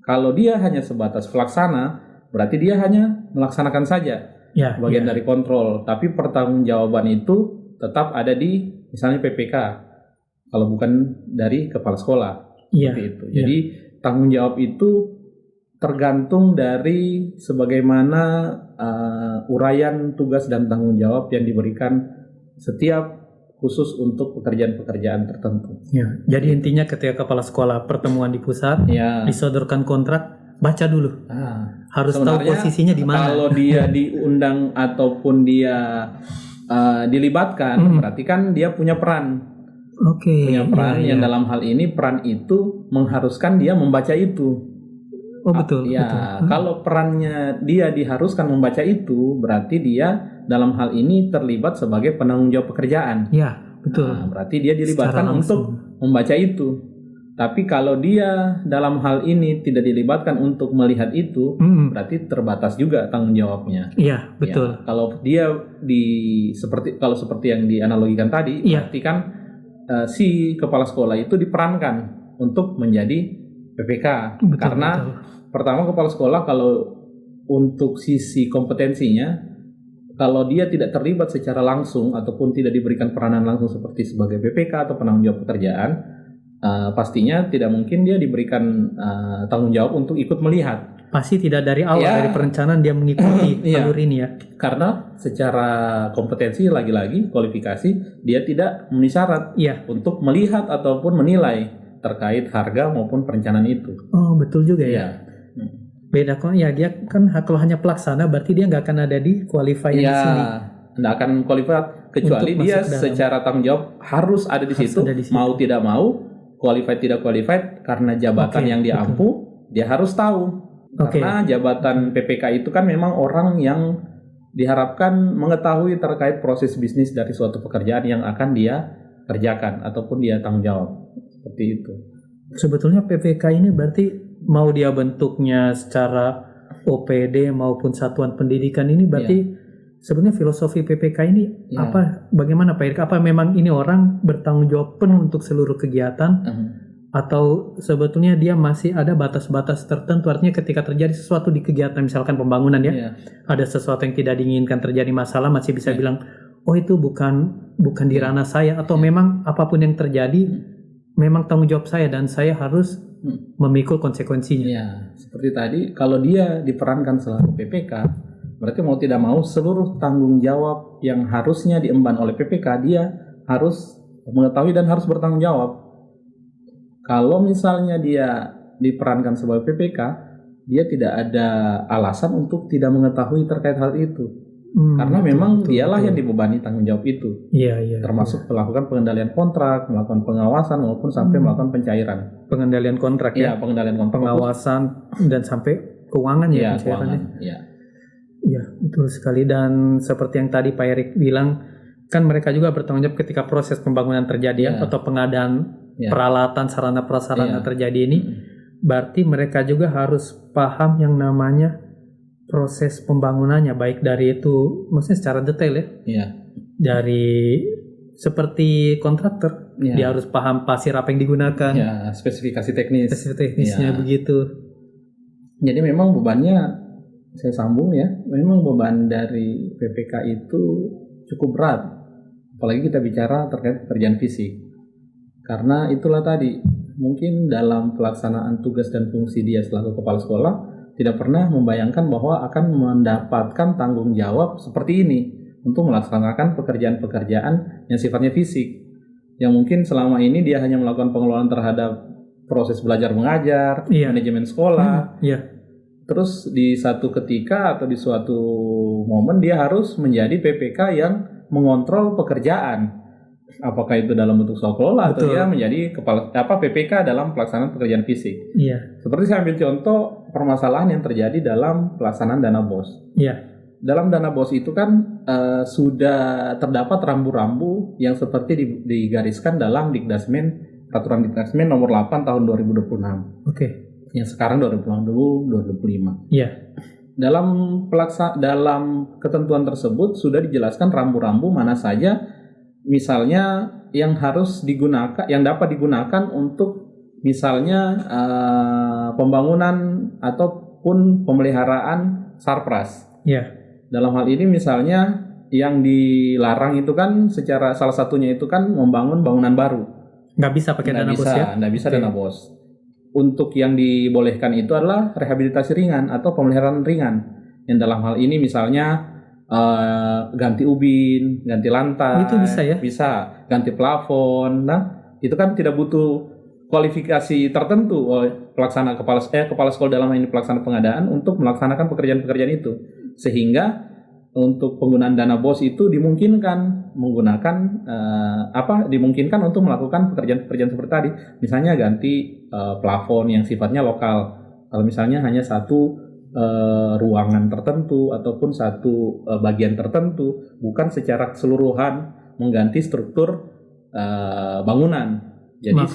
Kalau dia hanya sebatas pelaksana, berarti dia hanya melaksanakan saja bagian dari kontrol. Tapi pertanggungjawaban itu tetap ada di misalnya PPK. Kalau bukan dari kepala sekolah, seperti itu. Jadi tanggung jawab itu tergantung dari sebagaimana uraian tugas dan tanggung jawab yang diberikan setiap khusus untuk pekerjaan-pekerjaan tertentu. Ya, jadi intinya ketika kepala sekolah pertemuan di pusat, Ya. disodorkan kontrak, baca dulu. Harus tahu Sebenarnya posisinya di mana. Kalau dia diundang ataupun dia dilibatkan, berarti kan dia punya peran. Oke. Punya peran iya, yang iya. dalam hal ini peran itu mengharuskan dia membaca itu. Oh betul. Ya, betul. kalau perannya dia diharuskan membaca itu, berarti dia dalam hal ini terlibat sebagai penanggung jawab pekerjaan. Ya, betul. Nah, berarti dia dilibatkan Secara untuk langsung. membaca itu. Tapi kalau dia dalam hal ini tidak dilibatkan untuk melihat itu, berarti terbatas juga tanggung jawabnya. Iya, betul. Ya, kalau dia seperti yang dianalogikan tadi, Iya. berarti kan si kepala sekolah itu diperankan untuk menjadi PPK. Betul, Karena betul. pertama kepala sekolah kalau untuk sisi kompetensinya, kalau dia tidak terlibat secara langsung ataupun tidak diberikan peranan langsung seperti sebagai PPK atau penanggung jawab pekerjaan, pastinya tidak mungkin dia diberikan tanggung jawab untuk ikut melihat. Pasti tidak dari awal, Ya. dari perencanaan dia mengikuti Iya. alur ini ya. Karena secara kompetensi lagi-lagi kualifikasi dia tidak memenuhi syarat Iya. untuk melihat ataupun menilai terkait harga maupun perencanaan itu. Oh betul juga ya. Iya. Beda kok ya, dia kan kalau hanya pelaksana berarti dia nggak akan ada di qualify di Iya, sini. tidak akan qualified kecuali Untuk dia masuk dalam. secara tanggung jawab harus ada di Harus situ, ada di situ. mau tidak mau, qualified tidak qualified karena jabatan Oke, yang dia betul. ampu, dia harus tahu. Oke. Karena jabatan PPK itu kan memang orang yang diharapkan mengetahui terkait proses bisnis dari suatu pekerjaan yang akan dia kerjakan ataupun dia tanggung jawab. Seperti itu. Sebetulnya PPK ini berarti mau dia bentuknya secara OPD maupun satuan pendidikan ini berarti sebenarnya filosofi PPK ini Ya. apa? Bagaimana Pak Erik? Apa memang ini orang bertanggung jawab penuh untuk seluruh kegiatan atau sebetulnya dia masih ada batas-batas tertentu? Artinya ketika terjadi sesuatu di kegiatan misalkan pembangunan ya, Iya. ada sesuatu yang tidak diinginkan terjadi masalah masih bisa Ya. bilang oh itu bukan di ranah saya atau memang apapun yang terjadi memang tanggung jawab saya dan saya harus memikul konsekuensinya. Ya, seperti tadi, kalau dia diperankan selaku PPK, berarti mau tidak mau seluruh tanggung jawab yang harusnya diemban oleh PPK dia harus mengetahui dan harus bertanggung jawab. Kalau misalnya dia diperankan sebagai PPK, dia tidak ada alasan untuk tidak mengetahui terkait hal itu. Karena memang dialah yang dibebani tanggung jawab itu. Iya. Termasuk melakukan pengendalian kontrak, melakukan pengawasan maupun sampai melakukan pencairan. Pengendalian kontrak Ya, ya, pengendalian kontrak. pengawasan dan sampai keuangan ya, Ya, pencairannya. keuangan. Ya. Iya, betul sekali. Dan seperti yang tadi Pak Erik bilang, kan mereka juga bertanggung jawab ketika proses pembangunan terjadi Ya. atau pengadaan Ya. peralatan sarana prasarana Ya. terjadi ini. Berarti mereka juga harus paham yang namanya proses pembangunannya, baik dari itu maksudnya secara detail ya. Iya. Dari seperti kontraktor, Ya. dia harus paham pasir apa yang digunakan, Ya, spesifikasi teknis. spesifikasi teknisnya Ya. begitu. Jadi memang bebannya, saya sambung ya, memang beban dari PPK itu cukup berat. Apalagi kita bicara terkait pekerjaan fisik. Karena itulah tadi, mungkin dalam pelaksanaan tugas dan fungsi dia selaku kepala sekolah, tidak pernah membayangkan bahwa akan mendapatkan tanggung jawab seperti ini untuk melaksanakan pekerjaan-pekerjaan yang sifatnya fisik. Yang mungkin selama ini dia hanya melakukan pengelolaan terhadap proses belajar mengajar, Iya. manajemen sekolah. Iya. Terus di satu ketika atau di suatu momen dia harus menjadi PPK yang mengontrol pekerjaan. Apakah itu dalam bentuk swaklola atau Betul. dia menjadi PPK dalam pelaksanaan pekerjaan fisik. Iya. Seperti saya ambil contoh permasalahan yang terjadi dalam pelaksanaan dana BOS. Iya. Dalam dana BOS itu kan sudah terdapat rambu-rambu yang seperti digariskan dalam Peraturan Dikdasmen nomor 8 tahun 2026. Oke. Yang sekarang 2025. Iya. Dalam ketentuan tersebut sudah dijelaskan rambu-rambu mana saja misalnya yang harus digunakan, yang dapat digunakan untuk misalnya pembangunan ataupun pemeliharaan sarpras. Iya. Dalam hal ini misalnya yang dilarang itu kan salah satunya itu kan membangun bangunan baru. Nggak bisa pakai dana bos ya? Nggak bisa Oke. dana bos. untuk yang dibolehkan itu adalah rehabilitasi ringan atau pemeliharaan ringan. Yang dalam hal ini misalnya ganti ubin, ganti lantai, itu bisa ya? Bisa, ganti plafon. Nah, itu kan tidak butuh kualifikasi tertentu oleh kepala sekolah dalam hal ini pelaksana pengadaan untuk melaksanakan pekerjaan-pekerjaan itu. Sehingga untuk penggunaan dana BOS itu dimungkinkan dimungkinkan untuk melakukan pekerjaan-pekerjaan seperti tadi. Misalnya ganti plafon yang sifatnya lokal. Kalau misalnya hanya satu ruangan tertentu ataupun satu bagian tertentu, bukan secara keseluruhan mengganti struktur bangunan. Jadi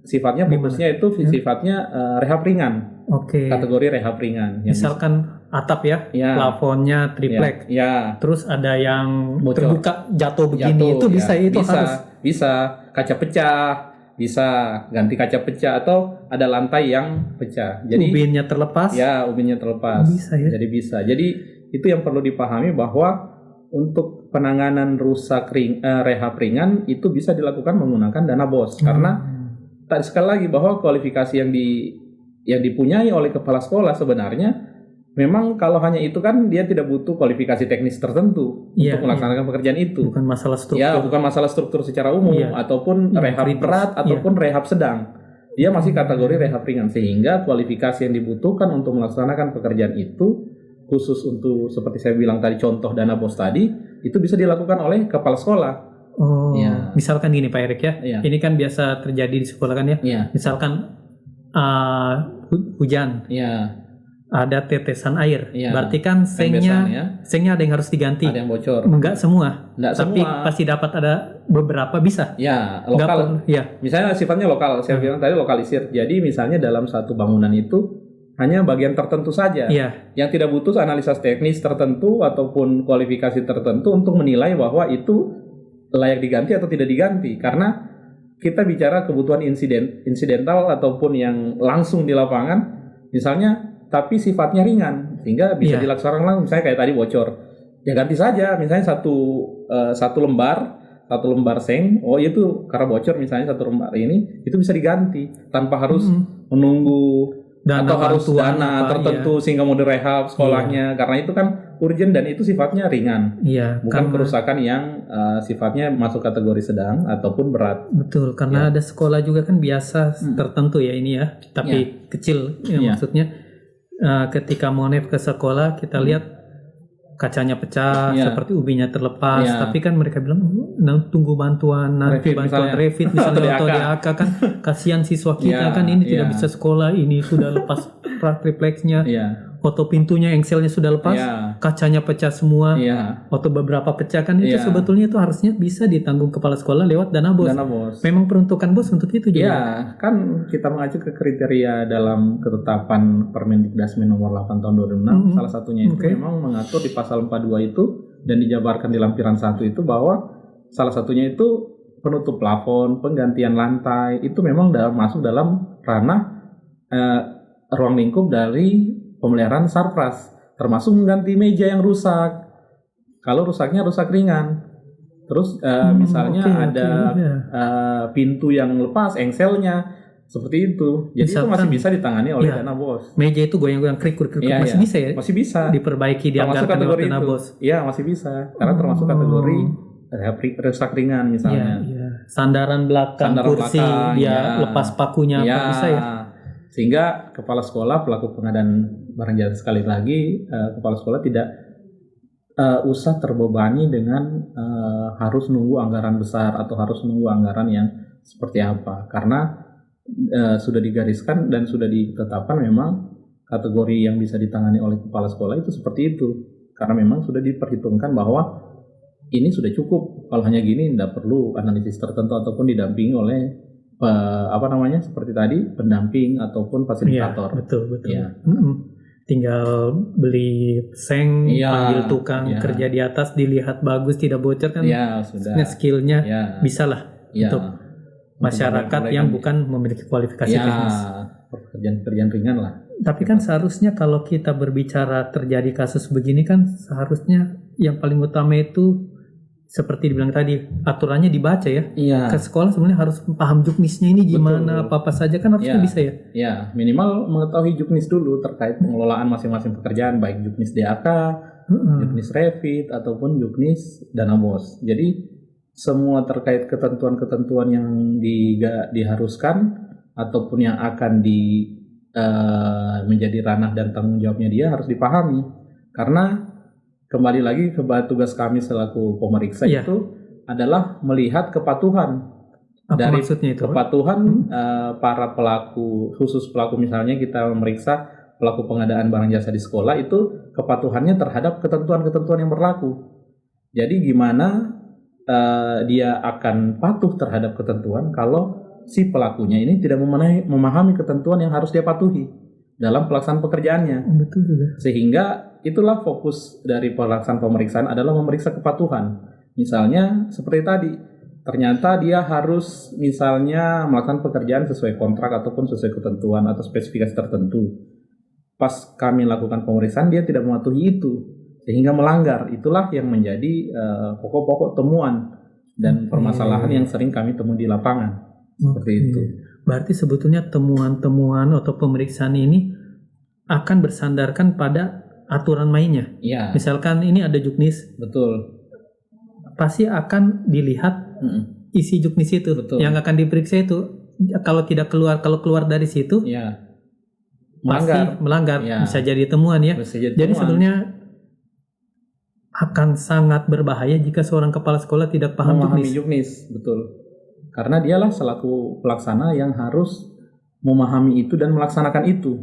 sifatnya fokusnya itu sifatnya rehab ringan. Oke. Kategori rehab ringan. Misalkan atap ya, plafonnya triplek. Ya. Terus ada yang bocor, terbuka jatuh begini, itu bisa harus. Bisa kaca pecah, bisa ganti kaca pecah atau ada lantai yang pecah. Jadi ubinnya terlepas. Ya, ubinnya terlepas. Bisa ya. Jadi bisa. Jadi itu yang perlu dipahami bahwa untuk penanganan rehab ringan itu bisa dilakukan menggunakan dana BOS karena sekali lagi bahwa kualifikasi yang dipunyai oleh kepala sekolah sebenarnya memang kalau hanya itu kan dia tidak butuh kualifikasi teknis tertentu untuk melaksanakan pekerjaan itu. Bukan masalah struktur. Ya, bukan masalah struktur secara umum ataupun rehab berat ataupun rehab sedang. Dia masih kategori rehab ringan sehingga kualifikasi yang dibutuhkan untuk melaksanakan pekerjaan itu khusus untuk seperti saya bilang tadi contoh dana BOS tadi itu bisa dilakukan oleh kepala sekolah. Oh, misalkan gini Pak Erik ya. Ini kan biasa terjadi di sekolah kan ya. Misalkan hujan. Ada tetesan air. Berarti kan sengnya ada yang harus diganti. Ada yang bocor. Enggak semua. Tapi pasti dapat ada beberapa bisa. Ya, lokal. Misalnya sifatnya lokal. Saya bilang tadi lokalisir. Jadi misalnya dalam satu bangunan itu hanya bagian tertentu saja yang tidak butuh analisa teknis tertentu ataupun kualifikasi tertentu untuk menilai bahwa itu layak diganti atau tidak diganti karena kita bicara kebutuhan insidental ataupun yang langsung di lapangan misalnya tapi sifatnya ringan sehingga bisa dilaksanakan langsung. Misalnya kayak tadi bocor ya ganti saja misalnya satu lembar seng itu karena bocor misalnya satu lembar ini itu bisa diganti tanpa harus menunggu atau harus dana tertentu sehingga mau direhab sekolahnya karena itu kan urgent dan itu sifatnya ringan bukan kerusakan yang sifatnya masuk kategori sedang ataupun berat. Betul karena ada sekolah juga kan biasa tertentu ya ini ya tapi kecil maksudnya ketika mau naik ke sekolah kita lihat kacanya pecah seperti ubinnya terlepas tapi kan mereka bilang tunggu bantuan Revit misalnya atau DAK kan kasihan siswa kita kan ini tidak bisa sekolah ini sudah lepas tripleksnya atau pintunya engselnya sudah lepas kacanya pecah semua atau beberapa pecah kan itu sebetulnya itu harusnya bisa ditanggung kepala sekolah lewat dana BOS. Memang peruntukan BOS untuk itu juga kan kita mengacu ke kriteria dalam ketetapan Permendikdasmen nomor 8 tahun 2006 salah satunya itu memang mengatur di pasal 42 itu dan dijabarkan di lampiran 1 itu bahwa salah satunya itu penutup plafon, penggantian lantai itu memang masuk dalam ranah ruang lingkup dari pemeliharaan sarpras, termasuk mengganti meja yang rusak. Kalau rusaknya rusak ringan. Terus misalnya ada pintu yang lepas, engselnya seperti itu. Jadi misalkan, itu masih bisa ditangani oleh dana BOS. Meja itu goyang-goyang krik masih bisa ya? Masih bisa. Diperbaiki dianggarkan oleh dana BOS. Iya, masih bisa. Karena termasuk kategori rusak ringan misalnya. Sandaran belakang kursi lepas pakunya bisa ya? Sehingga kepala sekolah pelaku pengadaan barang jasa sekali lagi kepala sekolah tidak usah terbebani dengan harus nunggu anggaran besar atau harus nunggu anggaran yang seperti apa karena sudah digariskan dan sudah ditetapkan memang kategori yang bisa ditangani oleh kepala sekolah itu seperti itu karena memang sudah diperhitungkan bahwa ini sudah cukup kalau hanya gini tidak perlu analisis tertentu ataupun didampingi oleh seperti tadi pendamping ataupun fasilitator. Betul. Ya. Tinggal beli seng, panggil tukang kerja di atas, dilihat bagus tidak bocor kan? Sudah. Skillnya bisa lah untuk masyarakat yang bukan memiliki kualifikasi teknis. Pekerjaan ringan lah. Tapi kan seharusnya kalau kita berbicara terjadi kasus begini kan seharusnya yang paling utama itu seperti dibilang tadi, aturannya dibaca ya. Iya. Ke sekolah sebenarnya harus paham juknisnya ini gimana, Betul. apa-apa saja kan harusnya Iya. bisa ya. Ya, minimal mengetahui juknis dulu terkait pengelolaan masing-masing pekerjaan, baik juknis DAK, juknis Revit, ataupun juknis dana BOS. Jadi semua terkait ketentuan-ketentuan yang diharuskan ataupun yang akan menjadi ranah dan tanggung jawabnya dia harus dipahami. Karena kembali lagi ke tugas kami selaku pemeriksa Iya. itu adalah melihat kepatuhan. Apa Dari maksudnya itu? kepatuhan para pelaku, khusus pelaku misalnya kita memeriksa pelaku pengadaan barang jasa di sekolah itu kepatuhannya terhadap ketentuan-ketentuan yang berlaku. Jadi gimana dia akan patuh terhadap ketentuan kalau si pelakunya ini tidak memahami ketentuan yang harus dia patuhi dalam pelaksanaan pekerjaannya. Betul juga. Sehingga itulah fokus dari pelaksanaan pemeriksaan adalah memeriksa kepatuhan. Misalnya seperti tadi, ternyata dia harus misalnya melakukan pekerjaan sesuai kontrak ataupun sesuai ketentuan atau spesifikasi tertentu. Pas kami lakukan pemeriksaan dia tidak mematuhi itu sehingga melanggar. Itulah yang menjadi pokok-pokok temuan dan permasalahan yang sering kami temui di lapangan. Seperti itu. Berarti sebetulnya temuan-temuan atau pemeriksaan ini akan bersandarkan pada aturan mainnya. Iya. Misalkan ini ada juknis, Betul. pasti akan dilihat isi juknis itu. Betul. Yang akan diperiksa itu kalau keluar dari situ, Iya. pasti melanggar. Ya. Bisa jadi temuan ya. Jadi sebetulnya akan sangat berbahaya jika seorang kepala sekolah tidak paham memahami juknis. Betul. Karena dialah selaku pelaksana yang harus memahami itu dan melaksanakan itu.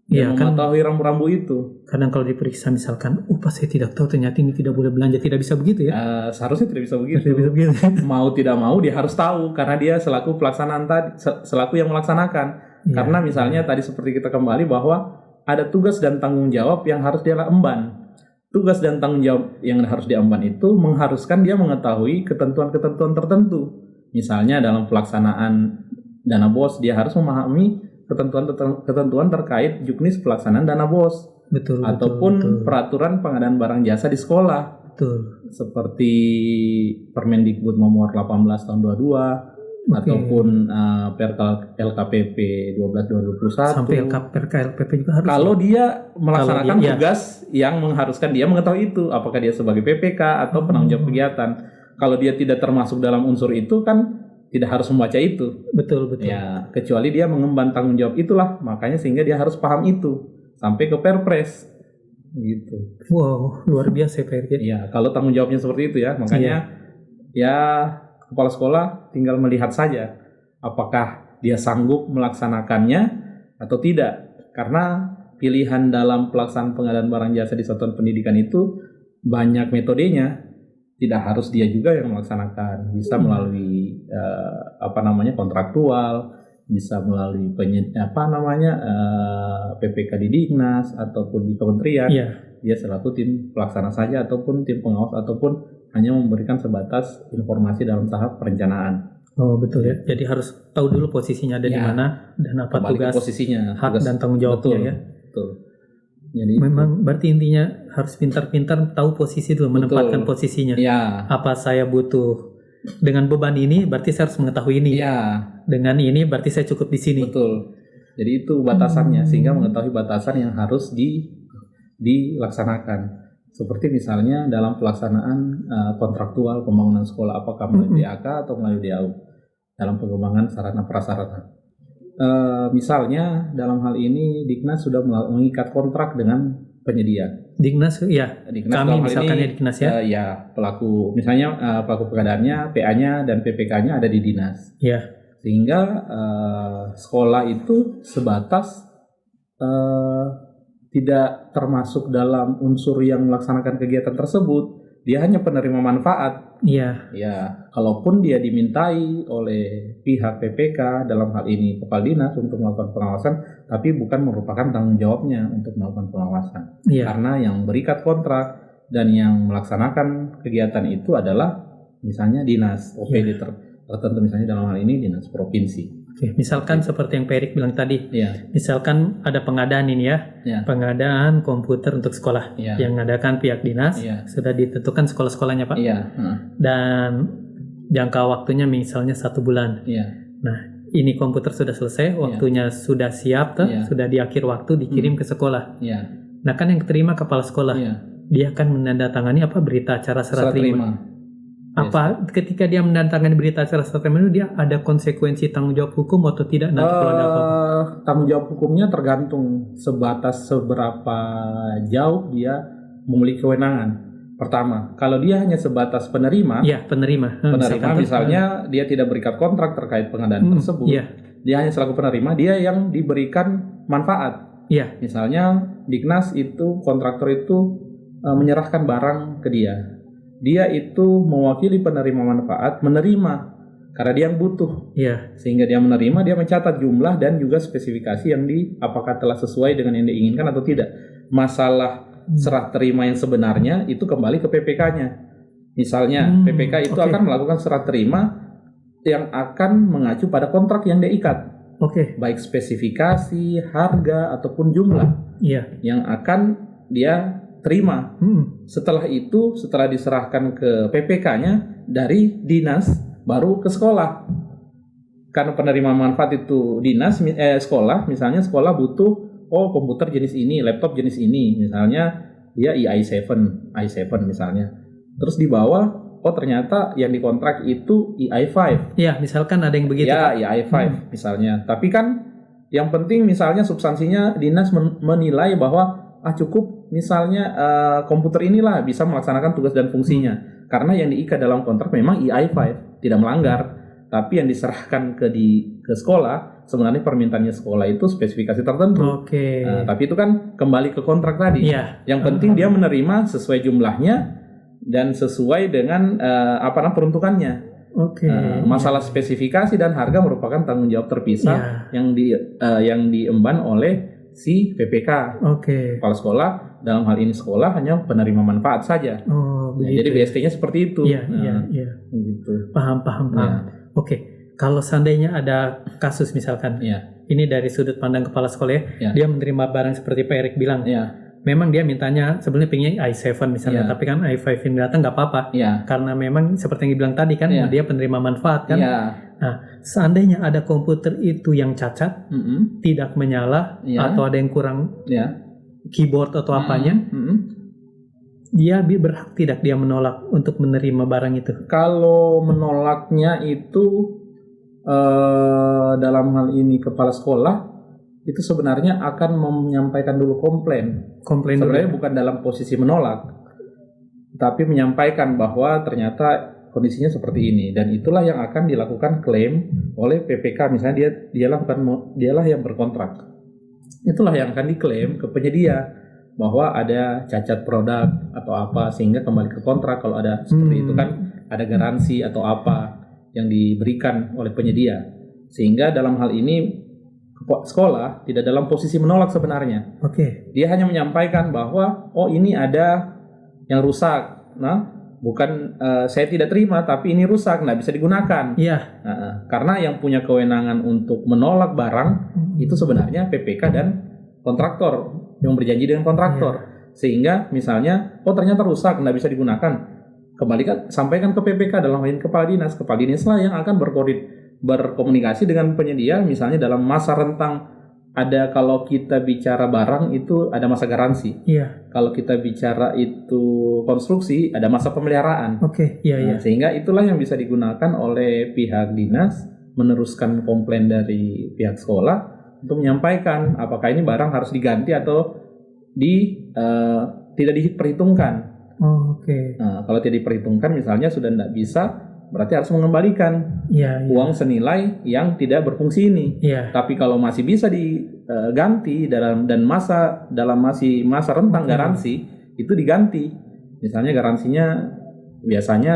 Dan mengetahui rambu-rambu itu. Kadang kalau diperiksa misalkan, pas saya tidak tahu ternyata ini tidak boleh belanja, tidak bisa begitu ya? Seharusnya tidak bisa begitu. Tidak bisa begitu. Mau tidak mau dia harus tahu karena dia selaku pelaksanaan tadi, selaku yang melaksanakan. Karena misalnya tadi seperti kita kembali bahwa ada tugas dan tanggung jawab yang harus dia emban. Tugas dan tanggung jawab yang harus diemban itu mengharuskan dia mengetahui ketentuan-ketentuan tertentu. Misalnya dalam pelaksanaan dana BOS dia harus memahami ketentuan terkait juknis pelaksanaan dana BOS. Betul. Ataupun peraturan pengadaan barang jasa di sekolah. Betul. Seperti Permendikbud nomor 18 tahun 22 ataupun LKPP 12 2021. Sampai LKPP juga harus. Kalau dia melaksanakan tugas yang mengharuskan dia mengetahui itu, apakah dia sebagai PPK atau penanggung jawab kegiatan. Kalau dia tidak termasuk dalam unsur itu kan tidak harus membaca itu. Betul. Ya, kecuali dia mengemban tanggung jawab itulah, makanya sehingga dia harus paham itu sampai ke Perpres gitu. Wow, luar biasa Perpres. Ya, kalau tanggung jawabnya seperti itu ya, makanya ya kepala sekolah tinggal melihat saja apakah dia sanggup melaksanakannya atau tidak. Karena pilihan dalam pelaksanaan pengadaan barang jasa di satuan pendidikan itu banyak metodenya. Tidak harus dia juga yang melaksanakan, bisa melalui kontraktual, bisa melalui PPK di Dinas ataupun di kementerian. Dia selaku tim pelaksana saja ataupun tim pengawas ataupun hanya memberikan sebatas informasi dalam tahap perencanaan. Oh betul ya. Jadi harus tahu dulu posisinya ada di mana dan apa tugas, posisinya, hak dan tanggung jawabnya ya. Betul. Jadi memang berarti intinya harus pintar-pintar tahu posisi dulu, menempatkan posisinya. Ya. Apa saya butuh dengan beban ini, berarti saya harus mengetahui ini. Ya. Dengan ini, berarti saya cukup di sini. Betul. Jadi itu batasannya, sehingga mengetahui batasan yang harus dilaksanakan. Seperti misalnya dalam pelaksanaan kontraktual pembangunan sekolah, apakah melalui DAK atau melalui DAU dalam pengembangan sarana prasarana. Misalnya dalam hal ini Dignas sudah mengikat kontrak dengan penyedia. Dignas kami misalkan ini, Dignas ya. Pelaku misalnya pelaku pengadaannya, PA-nya dan PPK-nya ada di Dinas. Ya. Sehingga sekolah itu sebatas tidak termasuk dalam unsur yang melaksanakan kegiatan tersebut. Dia hanya penerima manfaat. Iya. Ya, kalaupun dia dimintai oleh pihak PPK dalam hal ini kepala dinas untuk melakukan pengawasan, tapi bukan merupakan tanggung jawabnya untuk melakukan pengawasan. Iya. Karena yang berikat kontrak dan yang melaksanakan kegiatan itu adalah misalnya dinas OPD tertentu, misalnya dalam hal ini dinas provinsi. Oke, misalkan seperti yang Pak Erik bilang tadi, Iya. misalkan ada pengadaan ini ya, Iya. pengadaan komputer untuk sekolah, Iya. yang mengadakan pihak dinas, Iya. sudah ditentukan sekolah-sekolahnya Pak, Iya. dan jangka waktunya misalnya 1 bulan. Iya. Nah, ini komputer sudah selesai, waktunya sudah siap, Iya. sudah di akhir waktu dikirim ke sekolah. Iya. Nah kan yang terima kepala sekolah, Iya. dia akan menandatangani apa berita acara serah terima. Apa ketika dia menandatangani berita acara serah terima itu dia ada konsekuensi tanggung jawab hukum atau tidak nanti kalau ada apa-apa? Tanggung jawab hukumnya tergantung sebatas seberapa jauh dia memiliki kewenangan. Pertama, kalau dia hanya sebatas penerima, Iya, penerima. misalnya dia tidak berikat kontrak terkait pengadaan tersebut, dia hanya selaku penerima, dia yang diberikan manfaat. Iya. Misalnya Dignas itu kontraktor itu menyerahkan barang ke dia itu mewakili penerima manfaat menerima karena dia yang butuh. Iya. Sehingga dia menerima, dia mencatat jumlah dan juga spesifikasi yang apakah telah sesuai dengan yang diinginkan atau tidak. Masalah serah terima yang sebenarnya itu kembali ke PPK-nya. Misalnya PPK itu akan melakukan serah terima yang akan mengacu pada kontrak yang dia ikat. Baik spesifikasi, harga ataupun jumlah. Iya. Yang akan dia terima. Setelah itu, setelah diserahkan ke PPK-nya dari dinas baru ke sekolah. Karena penerima manfaat itu dinas sekolah, misalnya sekolah butuh komputer jenis ini, laptop jenis ini, misalnya dia i7 misalnya. Terus di bawah ternyata yang dikontrak itu i5. Iya, misalkan ada yang begitu. Ya, i5 misalnya. Tapi kan yang penting misalnya substansinya dinas menilai bahwa cukup misalnya komputer inilah bisa melaksanakan tugas dan fungsinya. Karena yang diikat dalam kontrak memang i5, tidak melanggar. Tapi yang diserahkan ke sekolah, sebenarnya permintaannya sekolah itu spesifikasi tertentu. Tapi itu kan kembali ke kontrak tadi. Yang penting dia menerima sesuai jumlahnya dan sesuai dengan peruntukannya. Masalah spesifikasi dan harga merupakan tanggung jawab terpisah yang diemban oleh si PPK. Kepala sekolah, dalam hal ini sekolah hanya penerima manfaat saja. Jadi BST-nya seperti itu. Iya. Gitu. Paham. Kalau seandainya ada kasus misalkan, ini dari sudut pandang kepala sekolah dia menerima barang seperti Pak Erik bilang. Memang dia mintanya sebenarnya pengen i7 misalnya, tapi kan i5 ini datang nggak apa-apa. Karena memang seperti yang dibilang tadi kan, dia penerima manfaat kan. Nah, seandainya ada komputer itu yang cacat, tidak menyala, atau ada yang kurang keyboard atau apanya, dia berhak tidak dia menolak untuk menerima barang itu? Kalau menolaknya itu dalam hal ini kepala sekolah itu sebenarnya akan menyampaikan dulu komplain sebenarnya dulu. Bukan dalam posisi menolak, tapi menyampaikan bahwa ternyata kondisinya seperti ini, dan itulah yang akan dilakukan klaim oleh PPK. Misalnya dialah yang berkontrak, itulah yang akan diklaim ke penyedia bahwa ada cacat produk atau apa, sehingga kembali ke kontrak. Kalau ada seperti itu kan ada garansi atau apa yang diberikan oleh penyedia, sehingga dalam hal ini sekolah tidak dalam posisi menolak sebenarnya. Dia hanya menyampaikan bahwa ini ada yang rusak. Nah, bukan saya tidak terima, tapi ini rusak, nggak bisa digunakan. Karena yang punya kewenangan untuk menolak barang itu sebenarnya PPK dan kontraktor yang berjanji dengan kontraktor. Sehingga misalnya ternyata rusak, nggak bisa digunakan, sampaikan ke PPK dalam hal ini kepala dinas. Kepala dinas lah yang akan berkomunikasi dengan penyedia, misalnya dalam masa rentang. Kalau kita bicara barang itu ada masa garansi. Kalau kita bicara itu konstruksi ada masa pemeliharaan. Sehingga itulah yang bisa digunakan oleh pihak dinas meneruskan komplain dari pihak sekolah untuk menyampaikan apakah ini barang harus diganti atau tidak diperhitungkan. Kalau tidak diperhitungkan misalnya sudah tidak bisa, berarti harus mengembalikan uang senilai yang tidak berfungsi ini. Tapi kalau masih bisa diganti dalam masa rentang garansi, itu diganti. Misalnya garansinya biasanya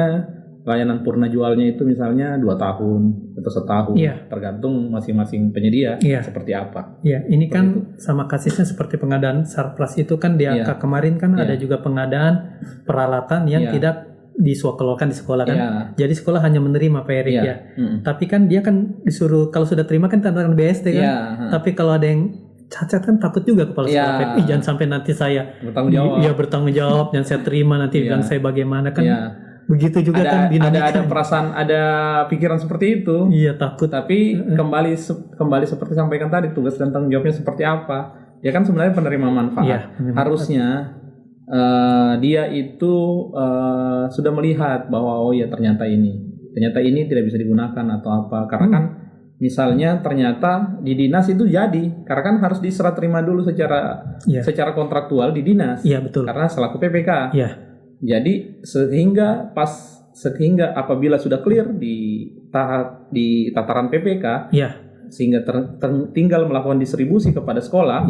layanan purna jualnya itu misalnya 2 tahun atau 1 tahun, tergantung masing-masing penyedia seperti apa. Ini kan sama kasusnya seperti pengadaan Sarpras itu kan di angka kemarin kan ada juga pengadaan peralatan yang tidak diswakolokan di sekolah kan. Ya. Jadi sekolah hanya menerima Pak Erik Ya. ya. Tapi kan dia kan disuruh kalau sudah terima kan tanda tangan BST kan. Ya. Tapi kalau ada yang cacat kan takut juga kepala sekolah. Ya. Pak, jangan sampai nanti saya Bertanggung jawab. Iya bertanggung jawab dan saya terima nanti bilang saya bagaimana kan. Ya. Begitu juga kan dinamika. Ada perasaan, ada pikiran seperti itu. Iya takut. Tapi kembali seperti sampaikan tadi, tugas dan tanggung jawabnya seperti apa? Ya kan sebenarnya penerima manfaat. Iya, Harusnya dia itu sudah melihat bahwa oh ya ternyata ini tidak bisa digunakan atau apa. Karena kan misalnya ternyata di dinas itu jadi, karena kan harus diserah terima dulu secara kontraktual di dinas. Iya betul. Karena selaku PPK. Iya. Jadi sehingga apabila sudah clear di tataran PPK, sehingga tinggal melakukan distribusi kepada sekolah.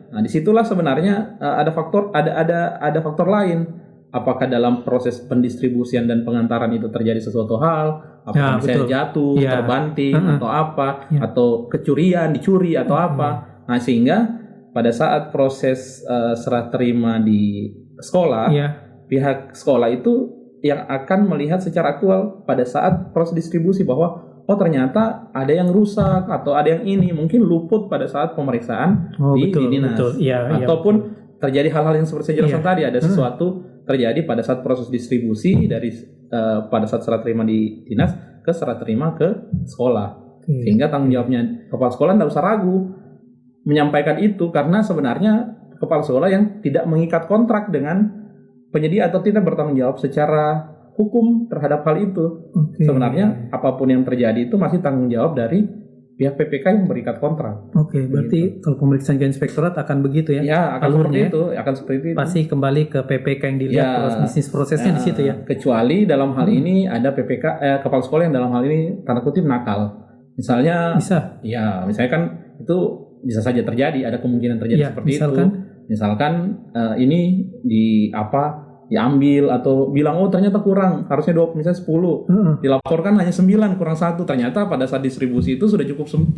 Nah, disitulah sebenarnya ada faktor lain. Apakah dalam proses pendistribusian dan pengantaran itu terjadi sesuatu hal, apakah misalnya jatuh, terbanting atau apa, atau kecurian, dicuri atau apa. Nah, sehingga pada saat proses serah terima di sekolah, pihak sekolah itu yang akan melihat secara aktual pada saat proses distribusi bahwa oh ternyata ada yang rusak atau ada yang ini mungkin luput pada saat pemeriksaan di dinas. Ataupun terjadi hal-hal yang seperti saya jelaskan tadi, ada sesuatu terjadi pada saat proses distribusi dari pada saat serah terima di dinas ke serah terima ke sekolah. Sehingga tanggung jawabnya kepala sekolah tidak usah ragu menyampaikan itu, karena sebenarnya kepala sekolah yang tidak mengikat kontrak dengan penyedia atau tidak bertanggung jawab secara hukum terhadap hal itu. Sebenarnya apapun yang terjadi itu masih tanggung jawab dari pihak PPK yang berikat kontrak. Berarti kalau pemeriksaan ke inspektorat akan begitu ya? Ya, akan seperti itu. Pasti kembali ke PPK yang dilihat bisnis prosesnya di situ ya. Kecuali dalam hal ini ada kepala sekolah yang dalam hal ini tanda kutip nakal. Misalnya misalnya kan itu bisa saja terjadi, ada kemungkinan terjadi seperti itu. Misalkan ini diambil atau bilang oh ternyata kurang, harusnya 20, misalnya 10. Dilaporkan hanya 9 kurang 1. Ternyata pada saat distribusi itu sudah cukup 10.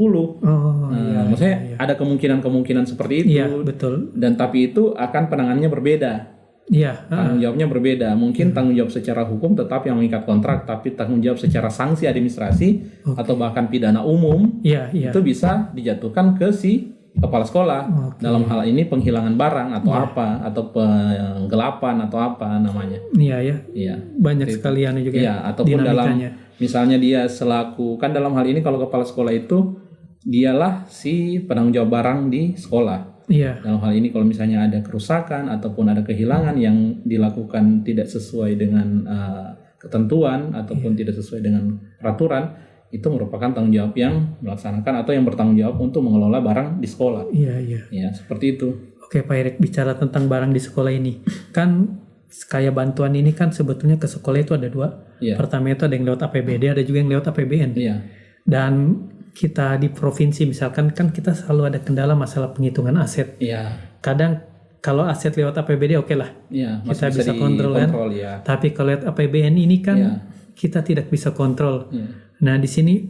Maksudnya ada kemungkinan seperti itu. Iya, betul. Dan tapi itu akan penanganannya berbeda. Tanggung jawabnya berbeda. Mungkin tanggung jawab secara hukum tetap yang mengikat kontrak, tapi tanggung jawab secara sanksi administrasi atau bahkan pidana umum itu bisa dijatuhkan ke si kepala sekolah. Dalam hal ini penghilangan barang atau apa, atau penggelapan atau apa namanya. Banyak sekali juga. Ataupun dalam misalnya dia selaku, kan dalam hal ini kalau kepala sekolah itu dialah si penanggung jawab barang di sekolah. Dalam hal ini kalau misalnya ada kerusakan ataupun ada kehilangan yang dilakukan tidak sesuai dengan ketentuan ataupun tidak sesuai dengan peraturan, itu merupakan tanggung jawab yang melaksanakan atau yang bertanggung jawab untuk mengelola barang di sekolah. Ya, seperti itu. Oke, Pak Erik, bicara tentang barang di sekolah ini. Kan kayak bantuan ini kan sebetulnya ke sekolah itu ada 2. Pertama itu ada yang lewat APBD, ada juga yang lewat APBN. Dan kita di provinsi misalkan kan kita selalu ada kendala masalah penghitungan aset. Kadang kalau aset lewat APBD oke lah. Kita bisa kontrol kan. Tapi kalau lewat APBN ini kan kita tidak bisa kontrol. Nah, di sini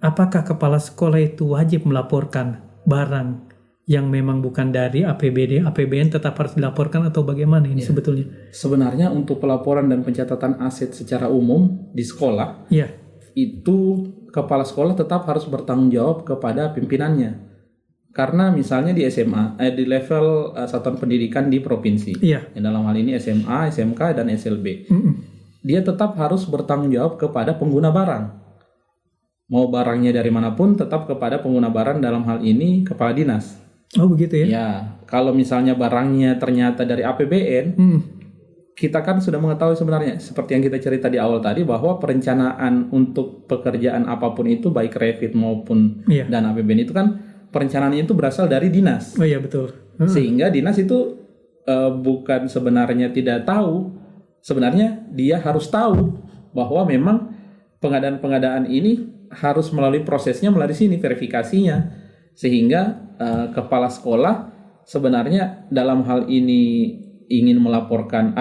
apakah kepala sekolah itu wajib melaporkan barang yang memang bukan dari APBD, APBN tetap harus dilaporkan atau bagaimana ini sebetulnya? Sebenarnya untuk pelaporan dan pencatatan aset secara umum di sekolah, itu kepala sekolah tetap harus bertanggung jawab kepada pimpinannya. Karena misalnya di SMA, di level satuan pendidikan di provinsi, yang dalam hal ini SMA, SMK, dan SLB, dia tetap harus bertanggung jawab kepada pengguna barang. Mau barangnya dari manapun tetap kepada pengguna barang, dalam hal ini kepala dinas. Oh begitu ya? Ya, kalau misalnya barangnya ternyata dari APBN, kita kan sudah mengetahui sebenarnya seperti yang kita cerita di awal tadi bahwa perencanaan untuk pekerjaan apapun itu baik Revit maupun dan APBN itu kan perencanaannya itu berasal dari dinas. Oh iya betul. Sehingga dinas itu bukan sebenarnya tidak tahu, sebenarnya dia harus tahu bahwa memang pengadaan-pengadaan ini harus melalui prosesnya, melalui sini verifikasinya, sehingga kepala sekolah sebenarnya dalam hal ini ingin melaporkan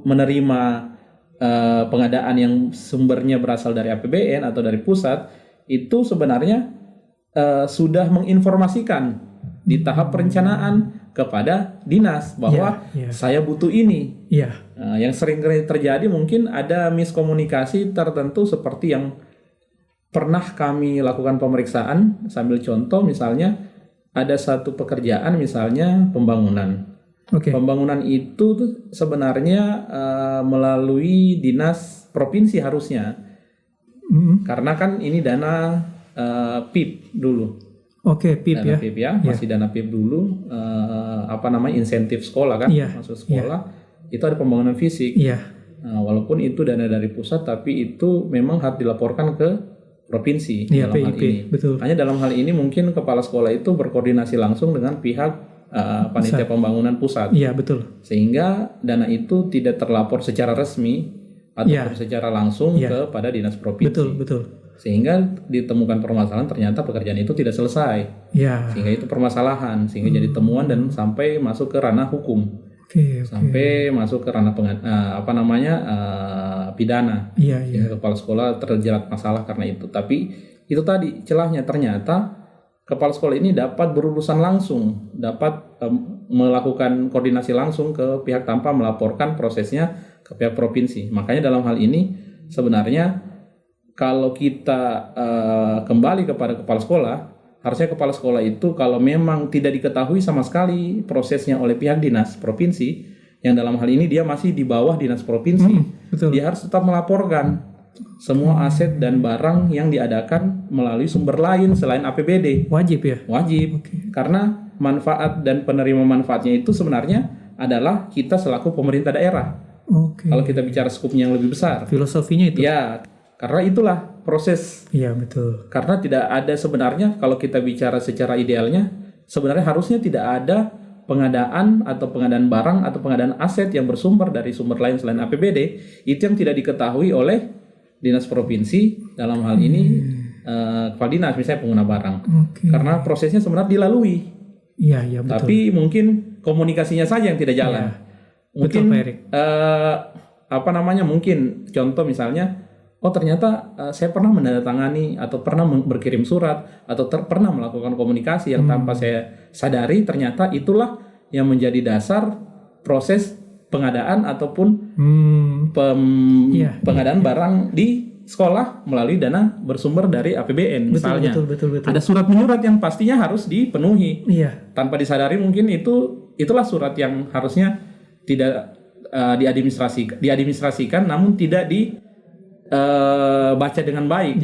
menerima pengadaan yang sumbernya berasal dari APBN atau dari pusat, itu sebenarnya sudah menginformasikan di tahap perencanaan kepada dinas bahwa saya butuh ini. Yang sering terjadi mungkin ada miskomunikasi tertentu seperti yang pernah kami lakukan pemeriksaan. Sambil contoh misalnya ada satu pekerjaan misalnya pembangunan. Pembangunan itu tuh sebenarnya melalui dinas provinsi harusnya. Karena kan ini dana PIP dulu. PIP dana PIP ya, masih dana PIP dulu. Insentif sekolah kan, masuk sekolah itu ada pembangunan fisik. Walaupun itu dana dari pusat, tapi itu memang harus dilaporkan ke provinsi dalam PIP, hal ini. betul. Hanya dalam hal ini mungkin kepala sekolah itu berkoordinasi langsung dengan pihak panitia pembangunan pusat. Betul. Sehingga dana itu tidak terlapor secara resmi ataupun secara langsung kepada dinas provinsi. Betul. Sehingga ditemukan permasalahan, ternyata pekerjaan itu tidak selesai. Sehingga itu permasalahan, sehingga jadi temuan dan sampai masuk ke ranah hukum. Sampai masuk ke ranah pidana. Sehingga kepala sekolah terjerat masalah karena itu. Tapi itu tadi celahnya, ternyata kepala sekolah ini dapat berurusan langsung, dapat melakukan koordinasi langsung ke pihak tanpa melaporkan prosesnya ke pihak provinsi. Makanya dalam hal ini sebenarnya kalau kita kembali kepada kepala sekolah, harusnya kepala sekolah itu kalau memang tidak diketahui sama sekali prosesnya oleh pihak dinas provinsi, yang dalam hal ini dia masih di bawah dinas provinsi, dia harus tetap melaporkan semua aset dan barang yang diadakan melalui sumber lain selain APBD. Wajib ya? Wajib. Karena manfaat dan penerima manfaatnya itu sebenarnya adalah kita selaku pemerintah daerah. Kalau kita bicara skupnya yang lebih besar. Filosofinya itu? Ya, karena itulah proses. Betul. Karena tidak ada sebenarnya, kalau kita bicara secara idealnya, sebenarnya harusnya tidak ada pengadaan atau pengadaan barang atau pengadaan aset yang bersumber dari sumber lain selain APBD, itu yang tidak diketahui oleh dinas provinsi, dalam hal ini kepala dinas misalnya pengguna barang. Karena prosesnya sebenarnya dilalui. Betul. Tapi mungkin komunikasinya saja yang tidak jalan. Mungkin mungkin contoh misalnya, ternyata saya pernah menandatangani atau pernah berkirim surat atau pernah melakukan komunikasi yang tanpa saya sadari, ternyata itulah yang menjadi dasar proses pengadaan ataupun pengadaan barang di sekolah melalui dana bersumber dari APBN misalnya. Betul. Ada surat menyurat yang pastinya harus dipenuhi. Tanpa disadari mungkin itulah surat yang harusnya tidak diadministrasikan namun tidak baca dengan baik,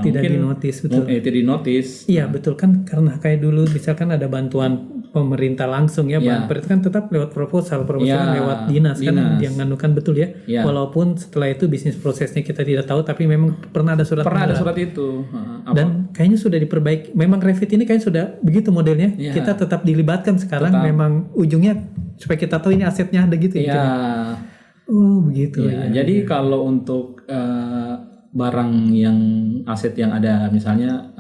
tidak dinotis, betul. Tidak dinotis. Betul kan, karena kayak dulu misalkan ada bantuan pemerintah langsung Bumper itu kan tetap lewat proposal lewat dinas kan yang nganukan, betul ya. Walaupun setelah itu bisnis prosesnya kita tidak tahu, tapi memang pernah ada surat. Ada surat itu. Dan kayaknya sudah diperbaiki. Memang Revit ini kayaknya sudah begitu modelnya. Kita tetap dilibatkan sekarang. Memang ujungnya supaya kita tahu ini asetnya ada gitu ya. Begitu ya. Jadi kalau untuk barang yang aset yang ada misalnya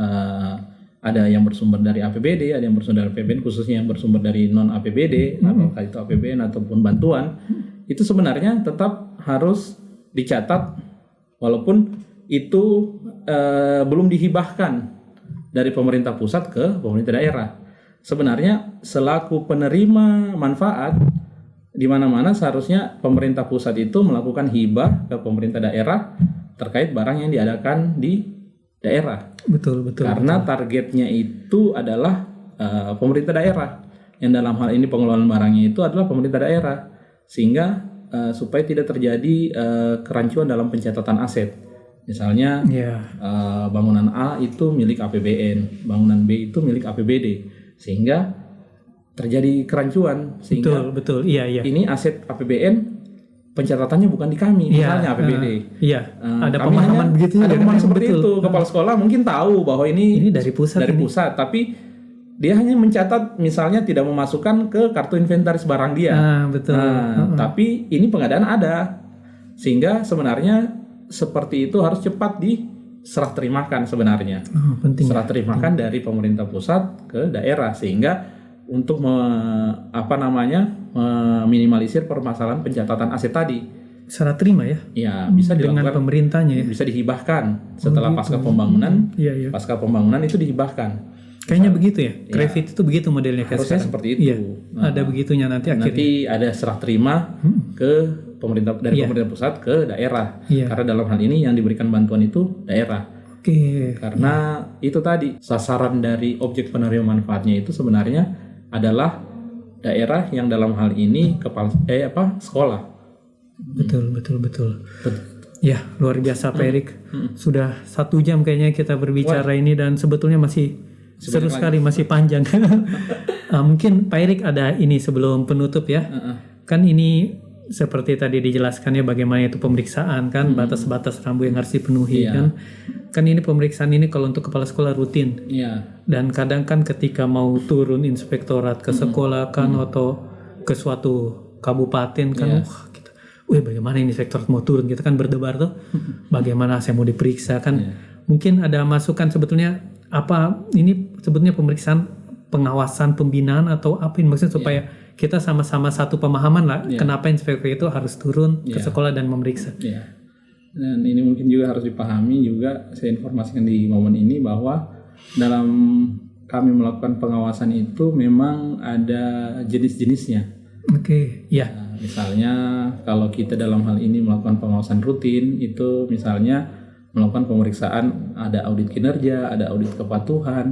ada yang bersumber dari APBD, ada yang bersumber dari APBN, khususnya yang bersumber dari non APBD, apakah itu APBN ataupun bantuan, itu sebenarnya tetap harus dicatat walaupun itu belum dihibahkan dari pemerintah pusat ke pemerintah daerah. Sebenarnya selaku penerima manfaat di mana-mana seharusnya pemerintah pusat itu melakukan hibah ke pemerintah daerah terkait barang yang diadakan di daerah. Betul. Karena targetnya itu adalah pemerintah daerah. Yang dalam hal ini pengelolaan barangnya itu adalah pemerintah daerah. Sehingga supaya tidak terjadi kerancuan dalam pencatatan aset. Misalnya bangunan A itu milik APBN, bangunan B itu milik APBD. Sehingga terjadi kerancuan. Sehingga betul. Iya. Ini aset APBN, pencatatannya bukan di kami, misalnya APBD. Ada pemahaman begitu. Ada pemahaman seperti itu. Kepala sekolah mungkin tahu bahwa ini dari pusat. Tapi dia hanya mencatat misalnya tidak memasukkan ke kartu inventaris barang dia. Tapi ini pengadaan ada. Sehingga sebenarnya seperti itu harus cepat diserah terimakan sebenarnya. Serah terimakan dari pemerintah pusat ke daerah, sehingga untuk meminimalisir permasalahan pencatatan aset tadi. Serah terima ya? Bisa dengan dilakukan, pemerintahnya ya? Bisa dihibahkan setelah pasca pembangunan. Pasca pembangunan itu dihibahkan. Kayaknya begitu ya. Revit itu begitu modelnya kayak Harusnya sekarang. seperti itu. Iya, ada begitunya nanti akhirnya. Nanti ada serah terima ke pemerintah dari pemerintah pusat ke daerah. Iya. Karena dalam hal ini yang diberikan bantuan itu daerah. Oke. Karena itu tadi sasaran dari objek penerima manfaatnya itu sebenarnya adalah daerah yang dalam hal ini sekolah. Betul. Ya, luar biasa Pak Erik. Sudah 1 jam kayaknya kita berbicara ini dan sebetulnya masih seru sekali, masih panjang. Mungkin Pak Erik ada ini sebelum penutup ya. Kan ini seperti tadi dijelaskan ya bagaimana itu pemeriksaan kan, batas-batas rambu yang harus dipenuhi kan. Kan ini pemeriksaan ini kalau untuk kepala sekolah rutin. Iya. Dan kadang kan ketika mau turun inspektorat ke sekolah kan atau ke suatu kabupaten kan, wah kita, bagaimana ini inspektorat mau turun, kita kan berdebar tuh, bagaimana saya mau diperiksa kan. Mungkin ada masukan sebetulnya apa ini sebetulnya pemeriksaan pengawasan pembinaan atau apa ini maksudnya supaya kita sama-sama satu pemahaman lah kenapa inspektor itu harus turun ke sekolah dan memeriksa. Dan ini mungkin juga harus dipahami juga, saya informasikan di momen ini bahwa dalam kami melakukan pengawasan itu memang ada jenis-jenisnya. Oke, ya. Nah, misalnya kalau kita dalam hal ini melakukan pengawasan rutin itu misalnya melakukan pemeriksaan, ada audit kinerja, ada audit kepatuhan,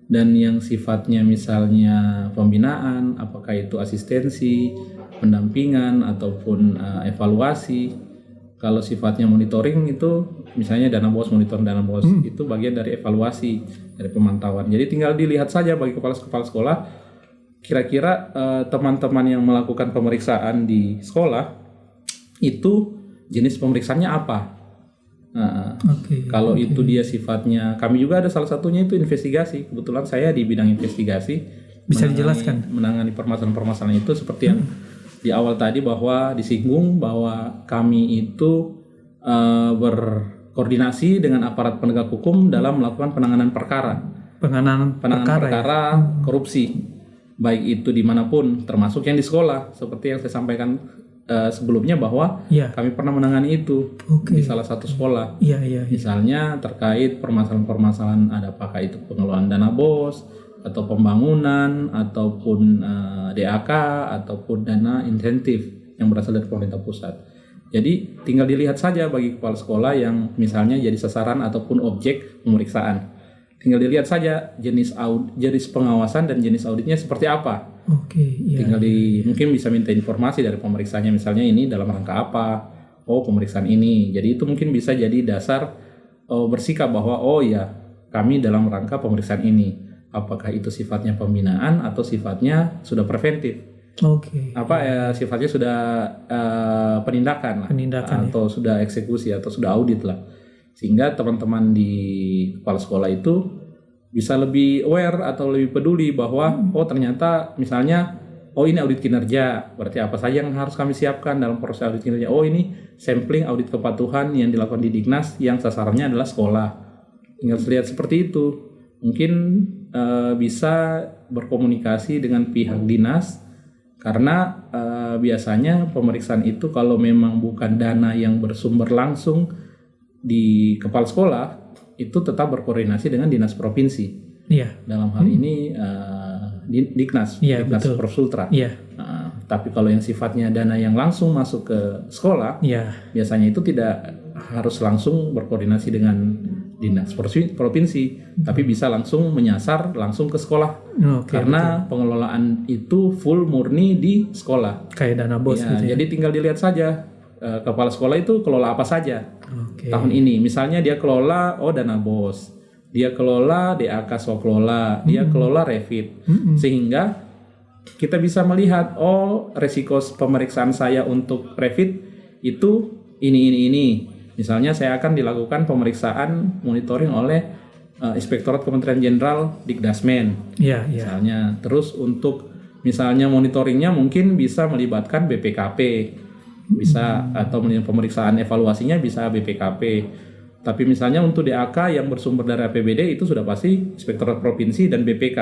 dan yang sifatnya misalnya pembinaan, apakah itu asistensi, pendampingan ataupun evaluasi. Kalau sifatnya monitoring itu misalnya dana BOS, monitoring dana BOS itu bagian dari evaluasi, dari pemantauan. Jadi tinggal dilihat saja bagi kepala sekolah kira-kira teman-teman yang melakukan pemeriksaan di sekolah itu jenis pemeriksaannya apa. Kalau itu dia sifatnya, kami juga ada salah satunya itu investigasi. Kebetulan saya di bidang investigasi. Bisa dijelaskan? Menangani permasalahan-permasalahan itu seperti yang di awal tadi bahwa disinggung bahwa kami itu berkoordinasi dengan aparat penegak hukum dalam melakukan penanganan perkara. Penanganan perkara korupsi, baik itu dimanapun, termasuk yang di sekolah. Seperti yang saya sampaikan sebelumnya bahwa kami pernah menangani itu di salah satu sekolah. Misalnya terkait permasalahan-permasalahan ada apakah itu pengelolaan dana BOS atau pembangunan ataupun DAK ataupun dana insentif yang berasal dari pemerintah pusat. Jadi tinggal dilihat saja bagi kepala sekolah yang misalnya jadi sasaran ataupun objek pemeriksaan. Tinggal dilihat saja jenis pengawasan dan jenis auditnya seperti apa. Tinggal mungkin bisa minta informasi dari pemeriksanya, misalnya ini dalam rangka apa, pemeriksaan ini. Jadi itu mungkin bisa jadi dasar bersikap bahwa kami dalam rangka pemeriksaan ini. Apakah itu sifatnya pembinaan atau sifatnya sudah preventif? Sifatnya sudah penindakan atau sudah eksekusi atau sudah audit lah. Sehingga teman-teman di kepala sekolah itu bisa lebih aware atau lebih peduli bahwa ternyata misalnya ini audit kinerja, berarti apa saja yang harus kami siapkan dalam proses audit kinerja. Ini sampling audit kepatuhan yang dilakukan di Dignas yang sasarannya adalah sekolah. Tinggal lihat seperti itu. Mungkin bisa berkomunikasi dengan pihak dinas, karena biasanya pemeriksaan itu kalau memang bukan dana yang bersumber langsung di kepala sekolah, itu tetap berkoordinasi dengan dinas provinsi. Dalam hal ini Dignas, Dignas Prof Sultra. Tapi kalau yang sifatnya dana yang langsung masuk ke sekolah, biasanya itu tidak harus langsung berkoordinasi dengan dinas provinsi, tapi bisa langsung menyasar langsung ke sekolah. Karena pengelolaan itu full murni di sekolah. Kayak dana BOS gitu ya. Jadi tinggal dilihat saja kepala sekolah itu kelola apa saja. Tahun ini misalnya dia kelola dana BOS, dia kelola DAK Swaklola, dia kelola Revit. Sehingga kita bisa melihat resiko pemeriksaan saya untuk Revit itu ini. Misalnya saya akan dilakukan pemeriksaan monitoring oleh Inspektorat Kementerian Jenderal Dikdasmen. Misalnya terus untuk misalnya monitoringnya mungkin bisa melibatkan BPKP. Bisa atau pemeriksaan evaluasinya bisa BPKP. Tapi misalnya untuk DAK yang bersumber dari APBD itu sudah pasti Inspektorat Provinsi dan BPK.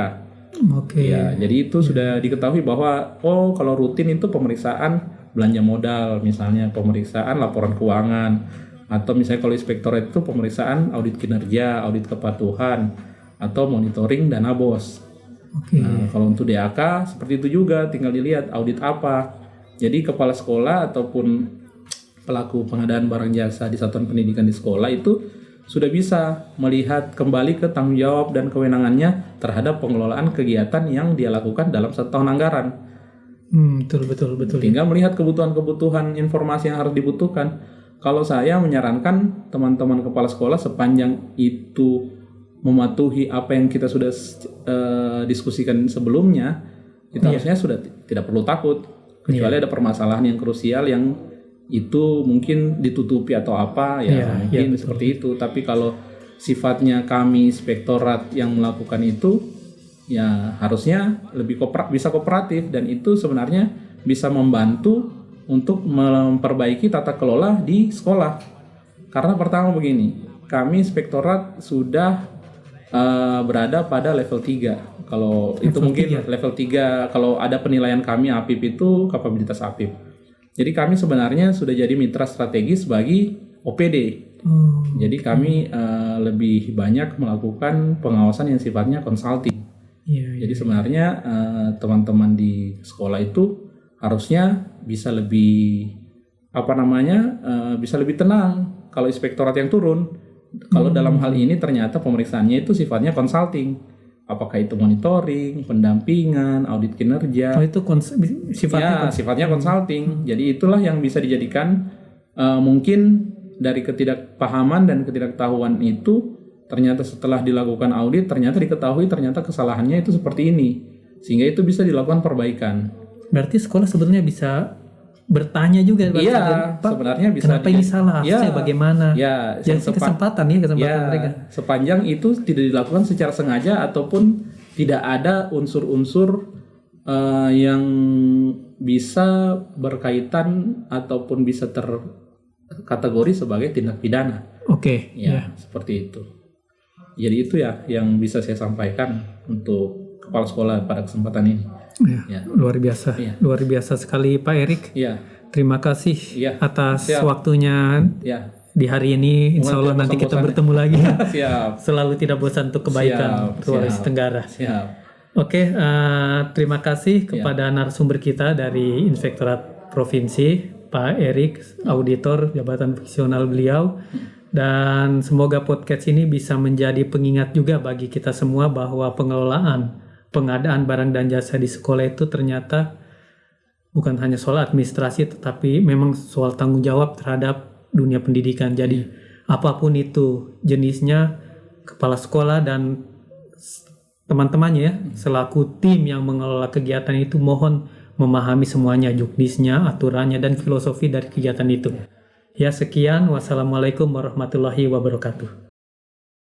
Jadi itu sudah diketahui bahwa kalau rutin itu pemeriksaan belanja modal, misalnya pemeriksaan laporan keuangan, atau misalnya kalau inspektorat itu pemeriksaan audit kinerja, audit kepatuhan, atau monitoring dana BOS. Oke. Nah, kalau untuk DAK seperti itu juga, tinggal dilihat audit apa. Jadi kepala sekolah ataupun pelaku pengadaan barang jasa di satuan pendidikan di sekolah itu sudah bisa melihat kembali ke tanggung jawab dan kewenangannya terhadap pengelolaan kegiatan yang dia lakukan dalam 1 tahun anggaran. Betul. Tinggal melihat kebutuhan informasi yang harus dibutuhkan. Kalau saya menyarankan teman-teman kepala sekolah sepanjang itu mematuhi apa yang kita sudah diskusikan sebelumnya, itu harusnya sudah tidak perlu takut. Kecuali ada permasalahan yang krusial yang itu mungkin ditutupi atau apa mungkin seperti itu. Tapi kalau sifatnya kami inspektorat yang melakukan itu, ya harusnya lebih bisa kooperatif, dan itu sebenarnya bisa membantu untuk memperbaiki tata kelola di sekolah. Karena pertama begini, kami inspektorat sudah berada pada level 3. Kalau itu mungkin level 3, kalau ada penilaian kami APIP itu kapabilitas APIP. Jadi kami sebenarnya sudah jadi mitra strategis bagi OPD. Jadi kami lebih banyak melakukan pengawasan yang sifatnya konsulting. Jadi sebenarnya teman-teman di sekolah itu harusnya bisa lebih bisa lebih tenang kalau inspektorat yang turun. Kalau dalam hal ini ternyata pemeriksaannya itu sifatnya konsulting, apakah itu monitoring, pendampingan, audit kinerja. Itu sifatnya konsulting. Jadi itulah yang bisa dijadikan mungkin dari ketidakpahaman dan ketidaktahuan itu, ternyata setelah dilakukan audit ternyata diketahui ternyata kesalahannya itu seperti ini, sehingga itu bisa dilakukan perbaikan. Berarti sekolah sebenarnya bisa bertanya juga, sebenarnya bisa. Kenapa ini salah? Bagaimana? Jadi kesempatan mereka. Sepanjang itu tidak dilakukan secara sengaja ataupun tidak ada unsur-unsur yang bisa berkaitan ataupun bisa terkategori sebagai tindak pidana. Seperti itu. Jadi itu yang bisa saya sampaikan untuk kepala sekolah pada kesempatan ini. Luar biasa sekali Pak Erik. Terima kasih atas waktunya di hari ini. Insya Allah nanti kita bertemu lagi. Selalu tidak bosan untuk kebaikan Sulawesi Tenggara. Terima kasih kepada narasumber kita dari Inspektorat Provinsi, Pak Erik, auditor jabatan fungsional beliau. Dan semoga podcast ini bisa menjadi pengingat juga bagi kita semua bahwa pengadaan barang dan jasa di sekolah itu ternyata bukan hanya soal administrasi, tetapi memang soal tanggung jawab terhadap dunia pendidikan. Jadi apapun itu jenisnya, kepala sekolah dan teman-temannya selaku tim yang mengelola kegiatan itu mohon memahami semuanya, juknisnya, aturannya, dan filosofi dari kegiatan itu. Sekian. Wassalamualaikum warahmatullahi wabarakatuh.